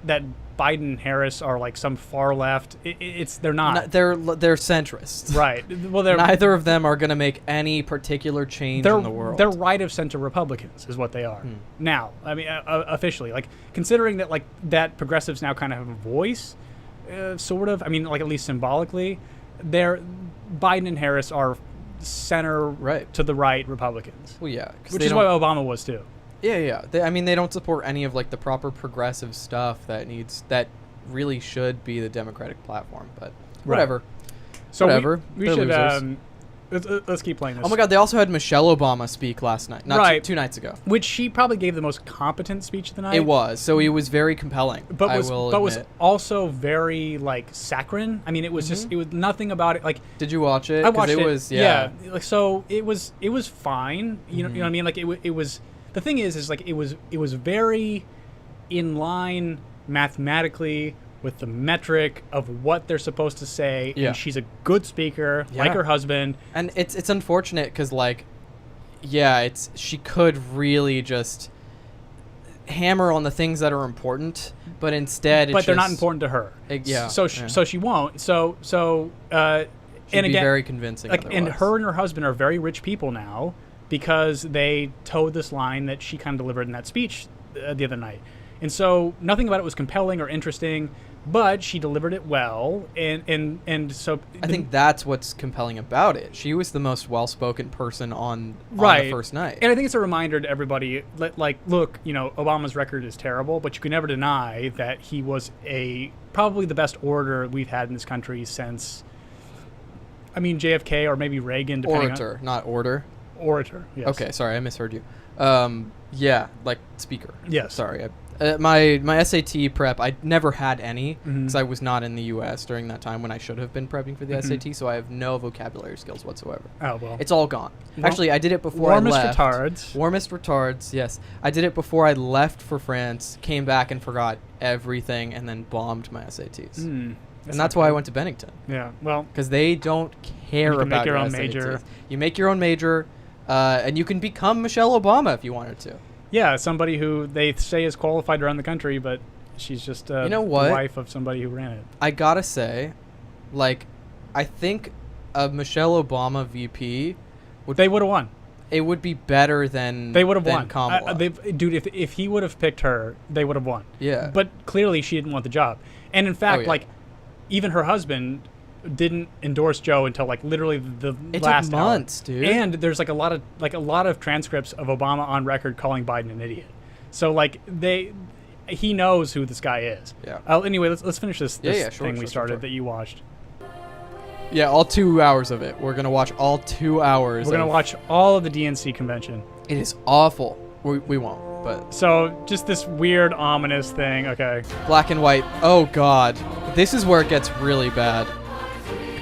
that Biden and Harris are like some far left. They're not. They're centrist. Right. Well, neither of them are going to make any particular change in the world. They're right of center Republicans is what they are. Now, I mean, officially, like considering that like that progressives now kind of have a voice, sort of. I mean, like at least symbolically, Biden and Harris are center to the right Republicans. Well, yeah, which is what Obama was too. Yeah. I mean, they don't support any of like the proper progressive stuff that really should be the Democratic platform. But whatever. So whatever. We should. Let's keep playing this. Oh my God! They also had Michelle Obama speak last night, not two nights ago. Which she probably gave the most competent speech of the night. It was. So it was very compelling. But was also very like saccharine. I mean, it was just it was nothing about it. Like, did you watch it? I watched it. Yeah. Like so, it was fine. You know what I mean? Like it was. The thing is like it was very in line mathematically with the metric of what they're supposed to say. Yeah. And she's a good speaker, like her husband. And it's unfortunate because like, she could really just hammer on the things that are important, but instead they're not important to her. So she won't. So and be again, very convincing. Like, and her husband are very rich people now, because they towed this line that she kind of delivered in that speech the other night. And so nothing about it was compelling or interesting, but she delivered it well. And so I think that's what's compelling about it. She was the most well-spoken person on the first night. And I think it's a reminder to everybody, like, look, Obama's record is terrible, but you can never deny that he was probably the best orator we've had in this country since, JFK or maybe Reagan. Orator, not order. Orator, yes. Okay, sorry, I misheard you. Like speaker. Yes. Sorry. My SAT prep, I never had any because I was not in the U.S. during that time when I should have been prepping for the SAT, so I have no vocabulary skills whatsoever. Oh, well. It's all gone. Actually, I did it before I left. Warmest retards, yes. I did it before I left for France, came back and forgot everything, and then bombed my SATs. And that's why I went to Bennington. Yeah, well. Because they don't care about your own major. You make your own major. And you can become Michelle Obama if you wanted to. Yeah, somebody who they say is qualified to run the country, but she's just the wife of somebody who ran it. I gotta say, like, I think a Michelle Obama VP they would have won. It would be better than they would have won. Kamala. Dude, if he would have picked her, they would have won. Yeah. But clearly she didn't want the job, and in fact, like, even her husband didn't endorse Joe until like literally the last took months, hour. Dude. And there's like a lot of transcripts of Obama on record calling Biden an idiot. So like he knows who this guy is. Yeah. Anyway, let's finish this thing we started that you watched. Yeah, all 2 hours of it. We're gonna watch all 2 hours. We're gonna watch all of the DNC convention. It is awful. We won't. But so just this weird ominous thing. Okay. Black and white. Oh God, this is where it gets really bad.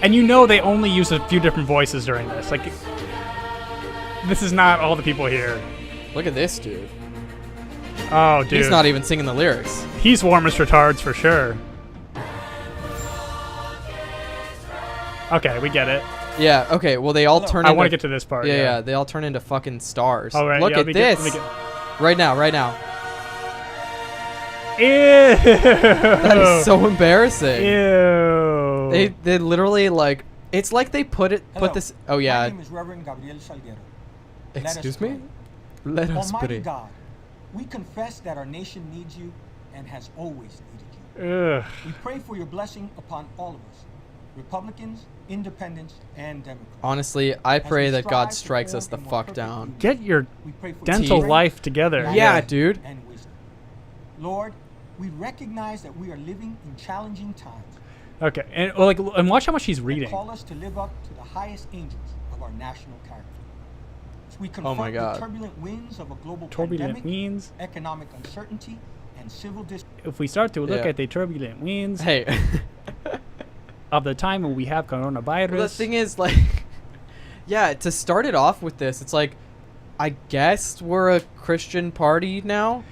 And they only use a few different voices during this. Like, this is not all the people here. Look at this dude. Oh, dude. He's not even singing the lyrics. He's warmest retards for sure. Okay, we get it. Yeah, okay, well, they all turn into... I want to get to this part. Yeah, they all turn into fucking stars. All right, Look at this. Right now. Ew. That is so embarrassing. Ew. They literally like it's like they put this. Oh yeah. My name is Reverend Gabriel Salguero. Excuse me. Let us Almighty pray. God, we confess that our nation needs you and has always needed you. Ugh. We pray for your blessing upon all of us, Republicans, Independents, and Democrats. Honestly, I pray that God strikes us the fuck down. Get your dental life together. Yeah, dude. And wisdom. Lord, we recognize that we are living in challenging times. Okay, and watch how much he's reading. Call us to live up to the highest angels of our national character. As we confront the turbulent winds of a global pandemic, economic uncertainty, and civil if we start to look at the turbulent winds of the time when we have coronavirus. Well, the thing is, like, yeah, to start it off with this, it's like, I guess we're a Christian party now.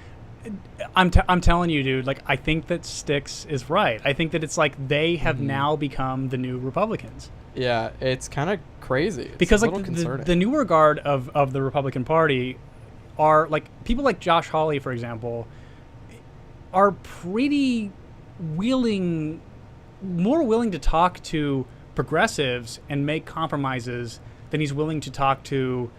I'm telling you, dude, like, I think that Styx is right. I think that it's like they have now become the new Republicans. Yeah, it's kind of crazy. It's because like the newer guard of the Republican Party are like people like Josh Hawley, for example. are pretty more willing to talk to progressives and make compromises than he's willing to talk to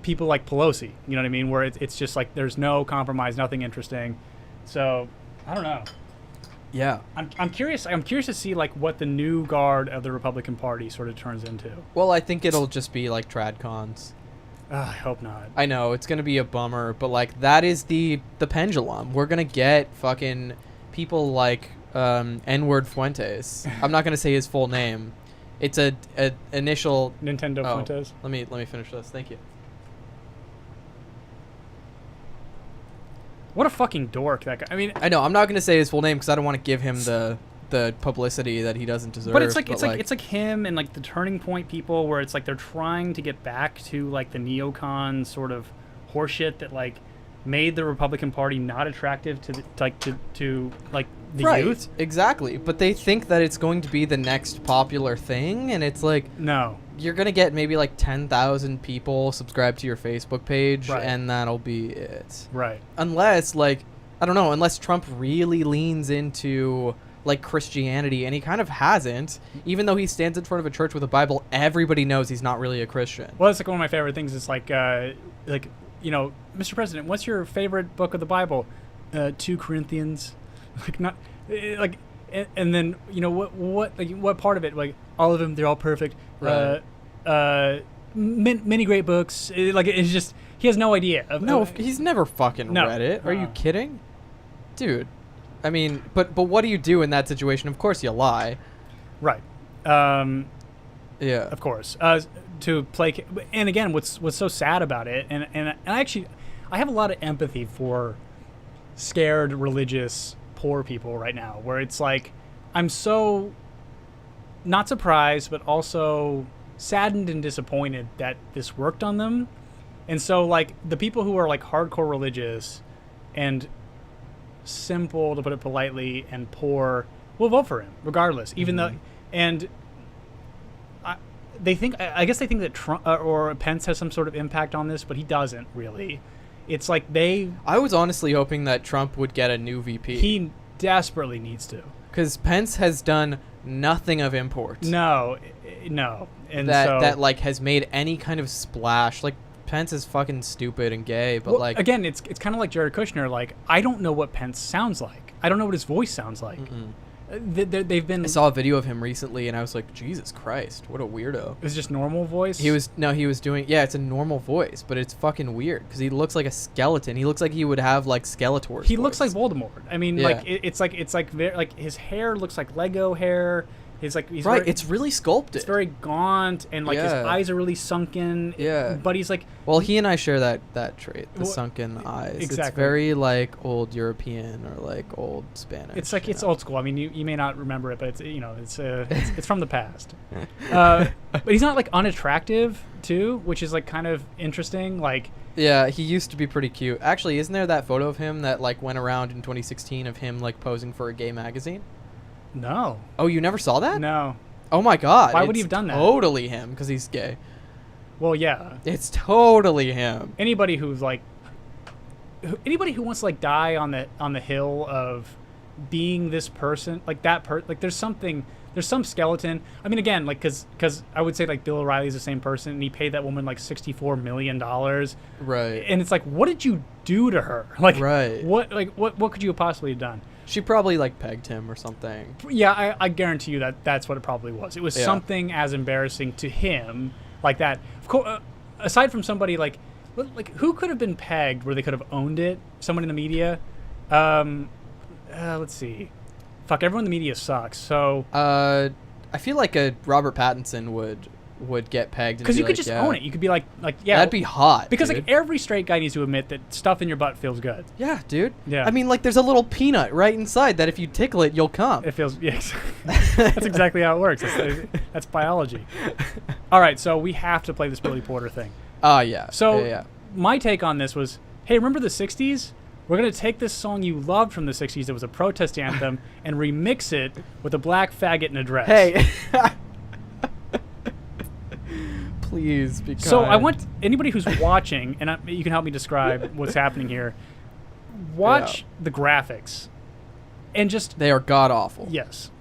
people like Pelosi. You know what I mean? Where it's just like there's no compromise, nothing interesting. So I don't know. Yeah. I'm curious. I'm curious to see like what the new guard of the Republican Party sort of turns into. Well, I think it'll just be like TradCons. I hope not. I know it's gonna be a bummer, but like that is the pendulum. We're gonna get fucking people like N-word Fuentes. I'm not gonna say his full name. It's a initial Nintendo Fuentes. Let me finish this. Thank you. What a fucking dork that guy. I mean, I know. I'm not gonna say his full name because I don't want to give him the publicity that he doesn't deserve. But it's like him and like the Turning Point people, where it's like they're trying to get back to like the neocon sort of horseshit that like made the Republican Party not attractive to the youth. Exactly. But they think that it's going to be the next popular thing, and it's like, no. You're gonna get maybe like 10,000 people subscribe to your Facebook page, Right. and that'll be it. Right. Unless like I don't know, unless Trump really leans into like Christianity, and he kind of hasn't. Even though he stands in front of a church with a Bible, everybody knows he's not really a Christian. Well, it's like one of my favorite things. It's like you know, Mr. President, what's your favorite book of the Bible? 2 Corinthians. Like not like, and then you know what part of it? Like all of them, they're all perfect. Right. Many great books. It's just he has no idea. He's never fucking read it. Are you kidding, dude? I mean, but what do you do in that situation? Of course you lie. Right. Yeah. Of course. To play, and again, what's so sad about it, and actually, I have a lot of empathy for scared religious poor people right now, where it's like I'm so not surprised, but also saddened and disappointed that this worked on them. And so like the people who are like hardcore religious and simple, to put it politely, and poor will vote for him regardless, even though, and I guess they think that Trump or Pence has some sort of impact on this, but he doesn't really. It's like I was honestly hoping that Trump would get a new VP. He desperately needs to. Because Pence has done nothing of import. No. And that like has made any kind of splash. Like Pence is fucking stupid and gay, but like again, it's kind of like Jared Kushner. Like I don't know what Pence sounds like. I don't know what his voice sounds like. They've been. I saw a video of him recently, and I was like, Jesus Christ, what a weirdo! It was just normal voice. He was doing. Yeah, it's a normal voice, but it's fucking weird because he looks like a skeleton. He looks like he would have like Skeletor's. He looks like Voldemort. I mean, like it's like very, like his hair looks like Lego hair. He's right. Very, it's really sculpted. It's very gaunt, and like his eyes are really sunken. Yeah. But he's like. Well, he and I share that trait, the sunken eyes. Exactly. It's very like old European or like old Spanish. It's like it's old school. I mean, you may not remember it, but it's it's from the past. But he's not like unattractive too, which is like kind of interesting. Like. Yeah, he used to be pretty cute. Actually, isn't there that photo of him that like went around in 2016 of him like posing for a gay magazine? No. Oh, you never saw that? No. Oh my God. Why would he have done that? Totally him, because he's gay. Well, yeah. It's totally him. Anybody who's like, anybody who wants to like die on the hill of being this person, like that like there's some skeleton. I mean, again, like because I would say like Bill O'Reilly's the same person, and he paid that woman like $64 million. Right. And it's like, what did you do to her? Like, right. What could you have possibly have done? She probably like pegged him or something. Yeah, I guarantee you that's what it probably was. It was something as embarrassing to him like that. Of course, aside from somebody like who could have been pegged where they could have owned it? Someone in the media. Let's see. Fuck, everyone in the media sucks. So I feel like a Robert Pattinson would get pegged because you could just own it. You could be like yeah, that'd be hot. Because dude. Like every straight guy needs to admit that stuff in your butt feels good. Yeah, dude. Yeah. I mean, like there's a little peanut right inside that if you tickle it, you'll come. It feels that's exactly how it works. That's biology. All right, so we have to play this Billy Porter thing. Yeah. So my take on this was, hey, remember the '60s? We're going to take this song you loved from the 60s that was a protest anthem and remix it with a black faggot in a dress. Hey. Please be kind. So I want anybody who's watching, and you can help me describe what's happening here. watch the graphics, and just they are god awful. Yes.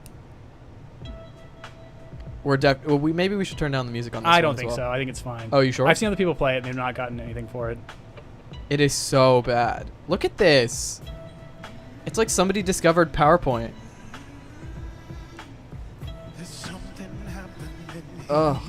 Maybe we should turn down the music on this. I don't think so. I think it's fine. Oh, you sure? I've seen other people play it and they've not gotten anything for it. It is so bad. Look at this. It's like somebody discovered PowerPoint. Ugh.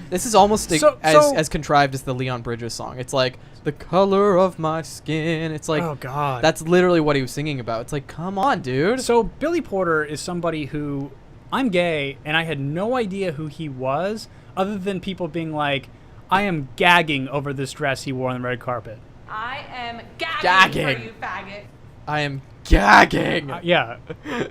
This is almost as contrived as the Leon Bridges song. It's like, the color of my skin. It's like, oh god, that's literally what he was singing about. It's like, come on, dude. So Billy Porter is somebody who, I'm gay, and I had no idea who he was, other than people being like, I am gagging over this dress he wore on the red carpet. I am gagging for you, faggot. I am gagging. Yeah.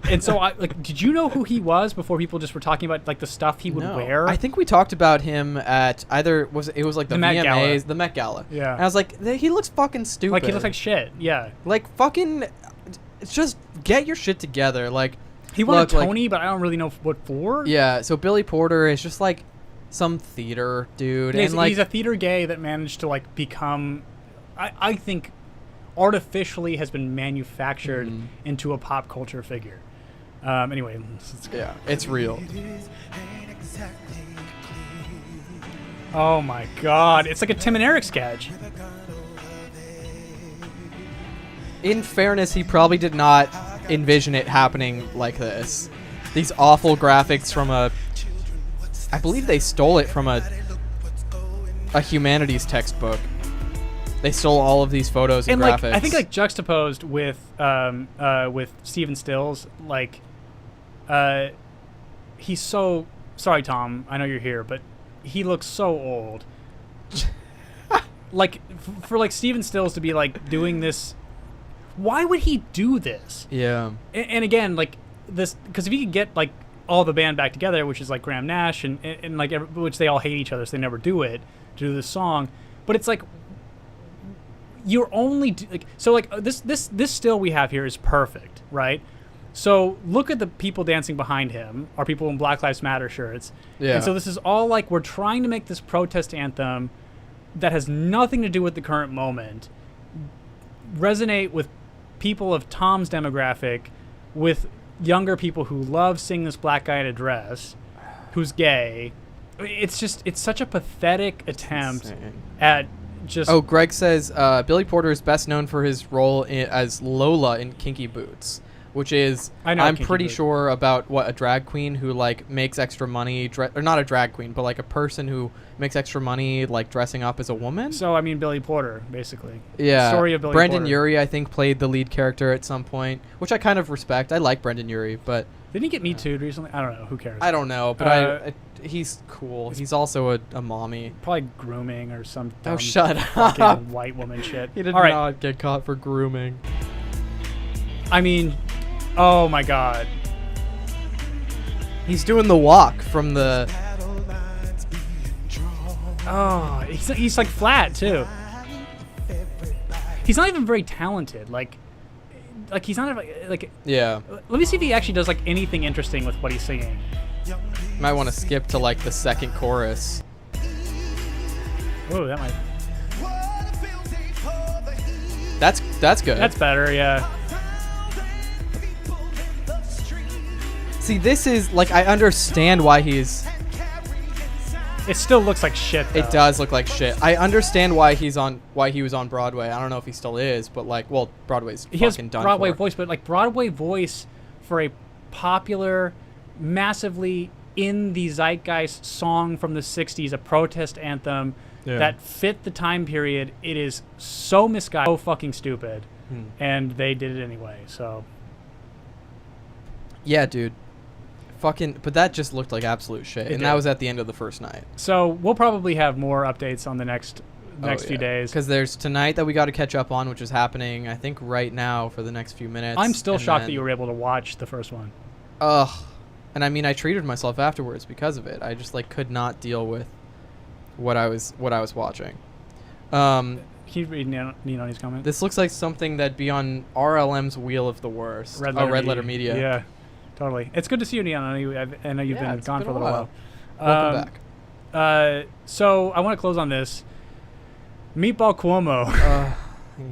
And so, did you know who he was before people just were talking about like the stuff he would wear? I think we talked about him at it was like the Met VMAs, Gala. the Met Gala. Yeah. And I was like, he looks fucking stupid. Like he looks like shit. Yeah. Like fucking, just get your shit together. Like he won a Tony, but I don't really know what for. Yeah. So Billy Porter is just like some theater dude, Yeah, and like he's a theater gay that managed to like become, I think, artificially has been manufactured into a pop culture figure. Anyway, let's go. Yeah, it's real. Oh my god, it's like a Tim and Eric sketch. In fairness, he probably did not envision it happening like this. These awful graphics from I believe they stole it from a humanities textbook. They stole all of these photos and graphics. Like, I think like juxtaposed with Steven Stills, like he's so sorry, Tom. I know you're here, but he looks so old. Like for like Steven Stills to be like doing this, why would he do this? Yeah. And again, like this, because if he could get like all the band back together, which is like Graham Nash and like which they all hate each other, so they never do it to do this song. But it's like, you're only this still we have here is perfect, right? So look at the people dancing behind him are people in Black Lives Matter shirts. Yeah. And so this is all like, we're trying to make this protest anthem that has nothing to do with the current moment resonate with people of Tom's demographic, with younger people who love seeing this black guy in a dress who's gay. It's such a pathetic attempt at just... Oh, Greg says Billy Porter is best known for his role as Lola in Kinky Boots, which is, I'm pretty sure, about a drag queen who like makes extra money, or not a drag queen, but like a person who makes extra money like dressing up as a woman. So I mean Billy Porter, basically. Yeah. Story of Billy Brendan Porter. Urie, I think, played the lead character at some point, which I kind of respect. I like Brendan Urie, but didn't he get Me Too'd recently? I don't know. Who cares? I don't know, but he's cool. He's also a mommy. Probably grooming or some dumb shut fucking up. white woman shit. He did All right. not get caught for grooming. I mean, oh my god. He's doing the walk from the... Oh, he's like flat too. He's not even very talented. Like he's not like. Yeah. Let me see if he actually does like anything interesting with what he's singing. Might want to skip to like the second chorus. Oh, that might. That's good. That's better, yeah. See, this is like, I understand why he's... It still looks like shit, though. It does look like shit. I understand why he was on Broadway. I don't know if he still is, but like, well, Broadway's fucking done for. He has Broadway voice, but like Broadway voice for a popular, massively in the zeitgeist song from the 60s, a protest anthem that fit the time period. It is so misguided, so fucking stupid. And they did it anyway, so. Yeah, dude. Fucking, but that just looked like absolute shit. And that was at the end of the first night. So we'll probably have more updates on the next few days. Because there's tonight that we got to catch up on, which is happening, I think, right now for the next few minutes. I'm still shocked that you were able to watch the first one. Ugh. And I mean, I treated myself afterwards because of it. I just like could not deal with what I was watching. Can you read Ninoni's comment? This looks like something that'd be on RLM's Wheel of the Worst. Red Letter Media. Yeah, totally. It's good to see you, Neon. I know you've been gone for a little while. Welcome back. So I want to close on this. Meatball Cuomo.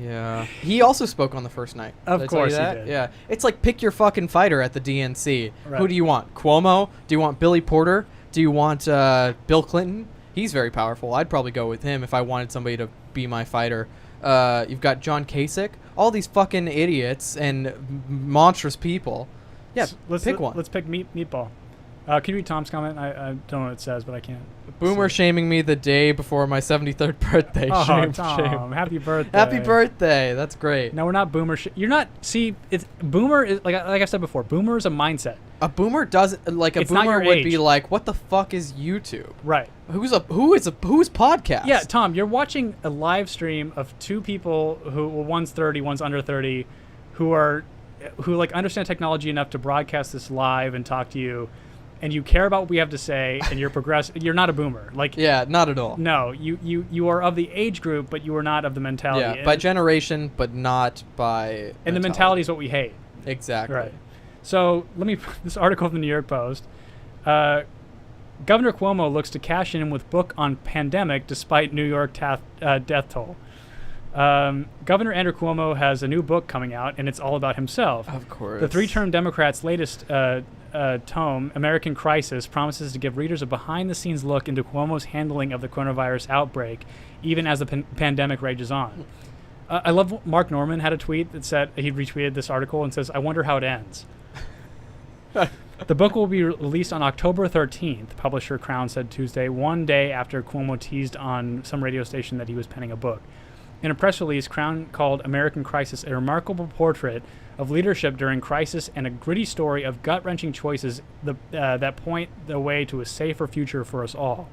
Yeah. He also spoke on the first night. Of Did I tell you course he that? did. Yeah. It's like pick your fucking fighter at the DNC. Right. Who do you want? Cuomo? Do you want Billy Porter? Do you want Bill Clinton? He's very powerful. I'd probably go with him if I wanted somebody to be my fighter. You've got John Kasich. All these fucking idiots and monstrous people. Yeah, pick one. Let's pick Meatball. Can you read Tom's comment? I don't know what it says, but I can't. Boomer shaming me the day before my 73rd birthday. Oh, Shame, Tom, shame. happy birthday. Happy birthday. That's great. No, we're not boomer. You're not. See, it's boomer is like I said before. Boomer is a mindset. A boomer doesn't like a It's not boomer your would age. be like, what the fuck is YouTube? Right. Who's podcast? Yeah, Tom, you're watching a live stream of two people who, well, one's 30, one's under 30, who like understand technology enough to broadcast this live and talk to you, and you care about what we have to say, and you're You're not a boomer. Like, yeah, not at all. No, you are of the age group, but you are not of the mentality. Yeah, by generation, but not by. And the mentality is what we hate. Exactly. Right. So this article from the New York Post. Governor Cuomo looks to cash in with book on pandemic despite New York death toll. Governor Andrew Cuomo has a new book coming out, and it's all about himself. Of course. The three-term Democrat's latest tome, American Crisis, promises to give readers a behind-the-scenes look into Cuomo's handling of the coronavirus outbreak, even as the pandemic rages on. I love Mark Norman had a tweet that said he retweeted this article and says, "I wonder how it ends." The book will be released on October 13th, publisher Crown said Tuesday, one day after Cuomo teased on some radio station that he was penning a book. In a press release, Crown called American Crisis a remarkable portrait of leadership during crisis and a gritty story of gut-wrenching choices that point the way to a safer future for us all.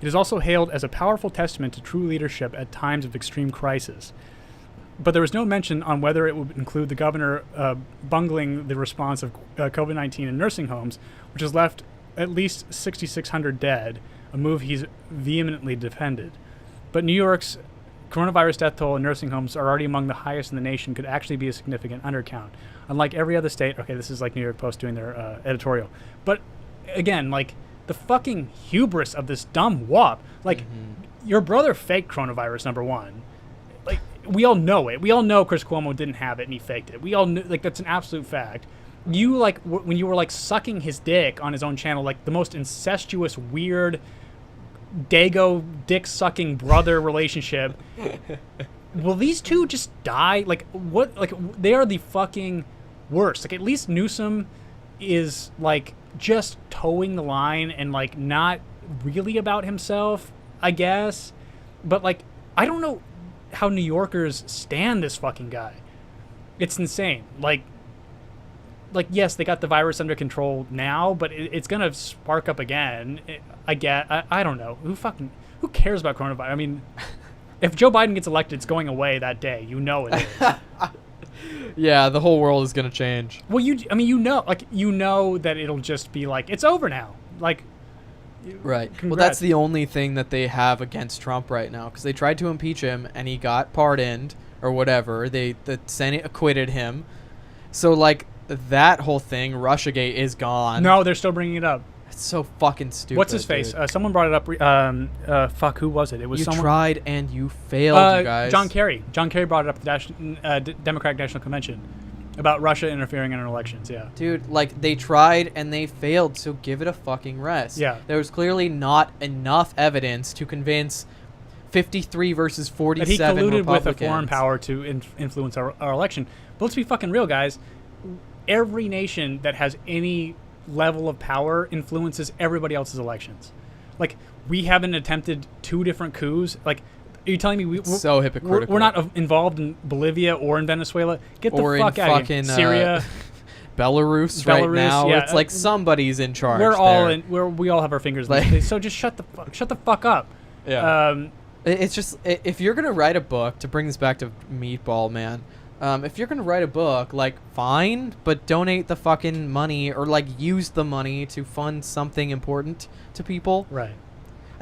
It is also hailed as a powerful testament to true leadership at times of extreme crisis. But there was no mention on whether it would include the governor bungling the response of COVID-19 in nursing homes, which has left at least 6,600 dead, a move he's vehemently defended. But New York's coronavirus death toll in nursing homes are already among the highest in the nation, could actually be a significant undercount. Unlike every other state, okay, this is like New York Post doing their editorial. But again, like the fucking hubris of this dumb wop. Like, your brother faked coronavirus, number one. Like, we all know it. We all know Chris Cuomo didn't have it and he faked it. We all knew, like, that's an absolute fact. You, like, when you were, like, sucking his dick on his own channel, like, the most incestuous, weird, Dago dick-sucking brother relationship, will these two just die? Like, what? Like, they are the fucking worst. Like, at least Newsom is, like, just towing the line and, like, not really about himself, I guess. But, like, I don't know how New Yorkers stand this fucking guy. It's insane. Like yes, they got the virus under control now, but it's gonna spark up again. I don't know. Who cares about coronavirus? I mean, if Joe Biden gets elected, it's going away that day. You know it is. Yeah, the whole world is gonna change. Well, you know that it'll just be like, it's over now. Like, right. Congrats. Well, that's the only thing that they have against Trump right now, because they tried to impeach him and he got pardoned or whatever. The Senate acquitted him. So, like, that whole thing, Russiagate, is gone. No, they're still bringing it up. It's so fucking stupid. What's his face? Someone brought it up. Fuck, who was it? It was you someone. tried and you failed, you guys. John Kerry. John Kerry brought it up at the Democratic National Convention about Russia interfering in our elections. Yeah. Dude, like, they tried and they failed, so give it a fucking rest. Yeah. There was clearly not enough evidence to convince 53 versus 47 that he colluded Republicans with a foreign power to influence our election. But let's be fucking real, guys. Every nation that has any level of power influences everybody else's elections. Like, we haven't attempted 2 different coups. Like, are you telling me we're so hypocritical? We're not involved in Bolivia or in Venezuela? Get the or fuck in out fucking, of here. Syria, Belarus right now. Yeah. It's like somebody's in charge. We're all there. we all have our fingers in Like, this. So just shut the fuck up. Yeah. It's just, if you're gonna write a book, to bring this back to Meatball Man, if you're gonna write a book, like, fine, but donate the fucking money, or like use the money to fund something important to people. Right.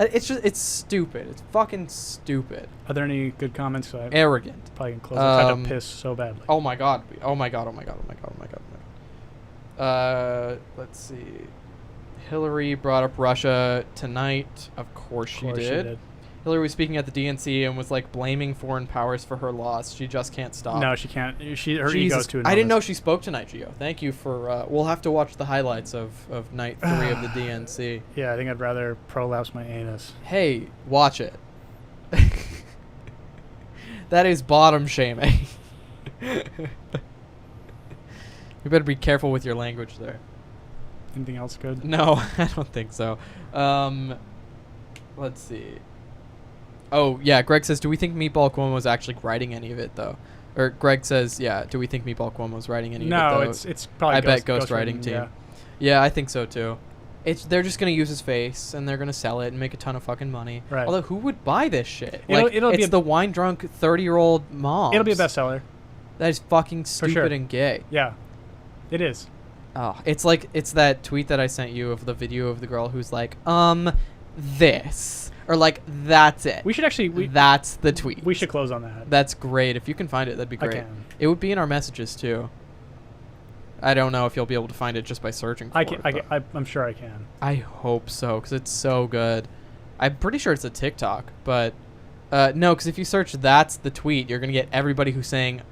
It's stupid. It's fucking stupid. Are there any good comments? Arrogant. Probably can close. I had to piss so badly. Oh my god. Let's see. Hillary brought up Russia tonight. Of course she did. Hillary was speaking at the DNC and was like blaming foreign powers for her loss. She just can't stop. No, she can't. Her ego's too enormous. I didn't know she spoke tonight, Gio. Thank you for. We'll have to watch the highlights of night 3 of the DNC. Yeah, I think I'd rather prolapse my anus. Hey, watch it. That is bottom shaming. You better be careful with your language there. Anything else good? No, I don't think so. Let's see. Oh, yeah, Greg says, do we think Meatball Cuomo's actually writing any of it, though? Or Greg says, yeah, do we think Meatball Cuomo's writing any of it, though? No, it's probably I bet ghostwriting team. Yeah, I think so, too. They're just going to use his face, and they're going to sell it and make a ton of fucking money. Right. Although, who would buy this shit? It'll it's be the wine-drunk 30-year-old mom. It'll be a bestseller. That is fucking stupid and gay. Yeah, it is. Oh, it's that tweet that I sent you of the video of the girl who's like, this. Or like, that's it. We should actually... that's the tweet. We should close on that. That's great. If you can find it, that'd be great. I can. It would be in our messages, too. I don't know if you'll be able to find it just by searching for it. I'm sure I can. I hope so, because it's so good. I'm pretty sure it's a TikTok, but... no, because if you search "that's the tweet," you're gonna get everybody who's saying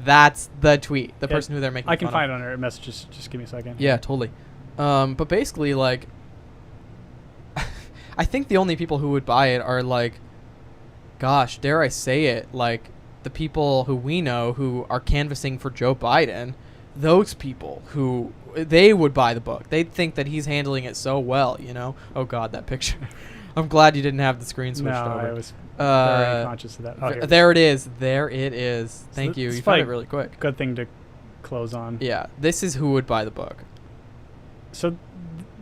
"that's the tweet." The person who they're making. I can fun find of. it on her messages. Just give me a second. Yeah, totally. But basically, like, I think the only people who would buy it are like, gosh, dare I say it, like the people who we know who are canvassing for Joe Biden. Those people who they would buy the book. They'd think that he's handling it so well. You know? Oh God, that picture. I'm glad you didn't have the screen switched over. I was very conscious of that. Oh, there it is. There it is. Thank you. You found it really quick. Good thing to close on. Yeah. This is who would buy the book. So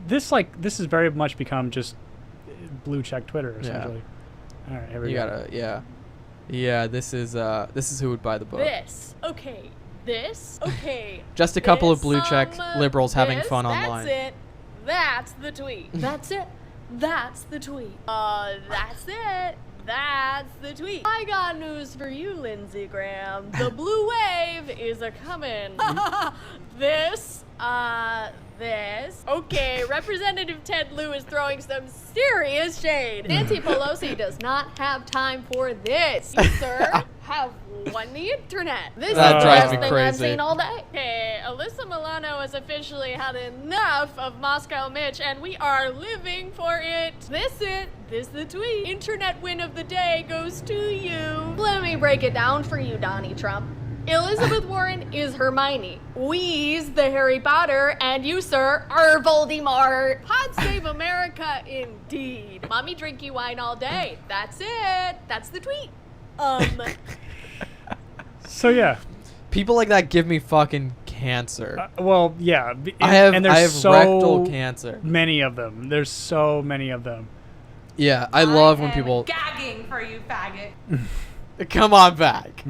this has very much become just blue check Twitter essentially. Yeah. All right, here we go. Yeah, this is who would buy the book. This. Okay. This. Okay. Just a couple of blue check liberals having fun that's online. That's it. That's the tweet. That's it. That's the tweet. That's it. That's the tweet. I got news for you, Lindsey Graham. The blue wave is a-coming. This. Okay, Representative Ted Lieu is throwing some serious shade. Nancy Pelosi does not have time for this. You, sir, have won the internet. This is the best thing I've seen all day. Okay, Alyssa Milano has officially had enough of Moscow Mitch, and we are living for it. This the tweet. Internet win of the day goes to you. Let me break it down for you, Donnie Trump. Elizabeth Warren is Hermione. We's the Harry Potter, and you, sir, are Voldemort. Pod save America, indeed. Mommy drinky wine all day. That's it. That's the tweet. So yeah, people like that give me fucking cancer. Well, yeah, I have so rectal cancer. Many of them. There's so many of them. Yeah, I love when people gagging for you, faggot. Come on back.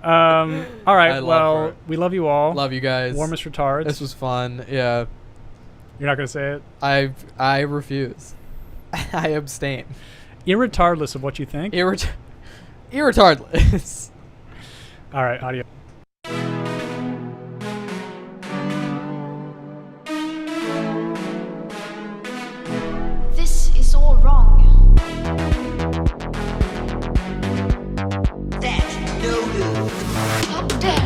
All right. Well, we love you all. Love you guys. Warmest retards. This was fun. Yeah. You're not gonna say it? I refuse. I abstain. Irretardless of what you think. Irretardless. All right. Audio. This is all wrong. That's no good. Up there.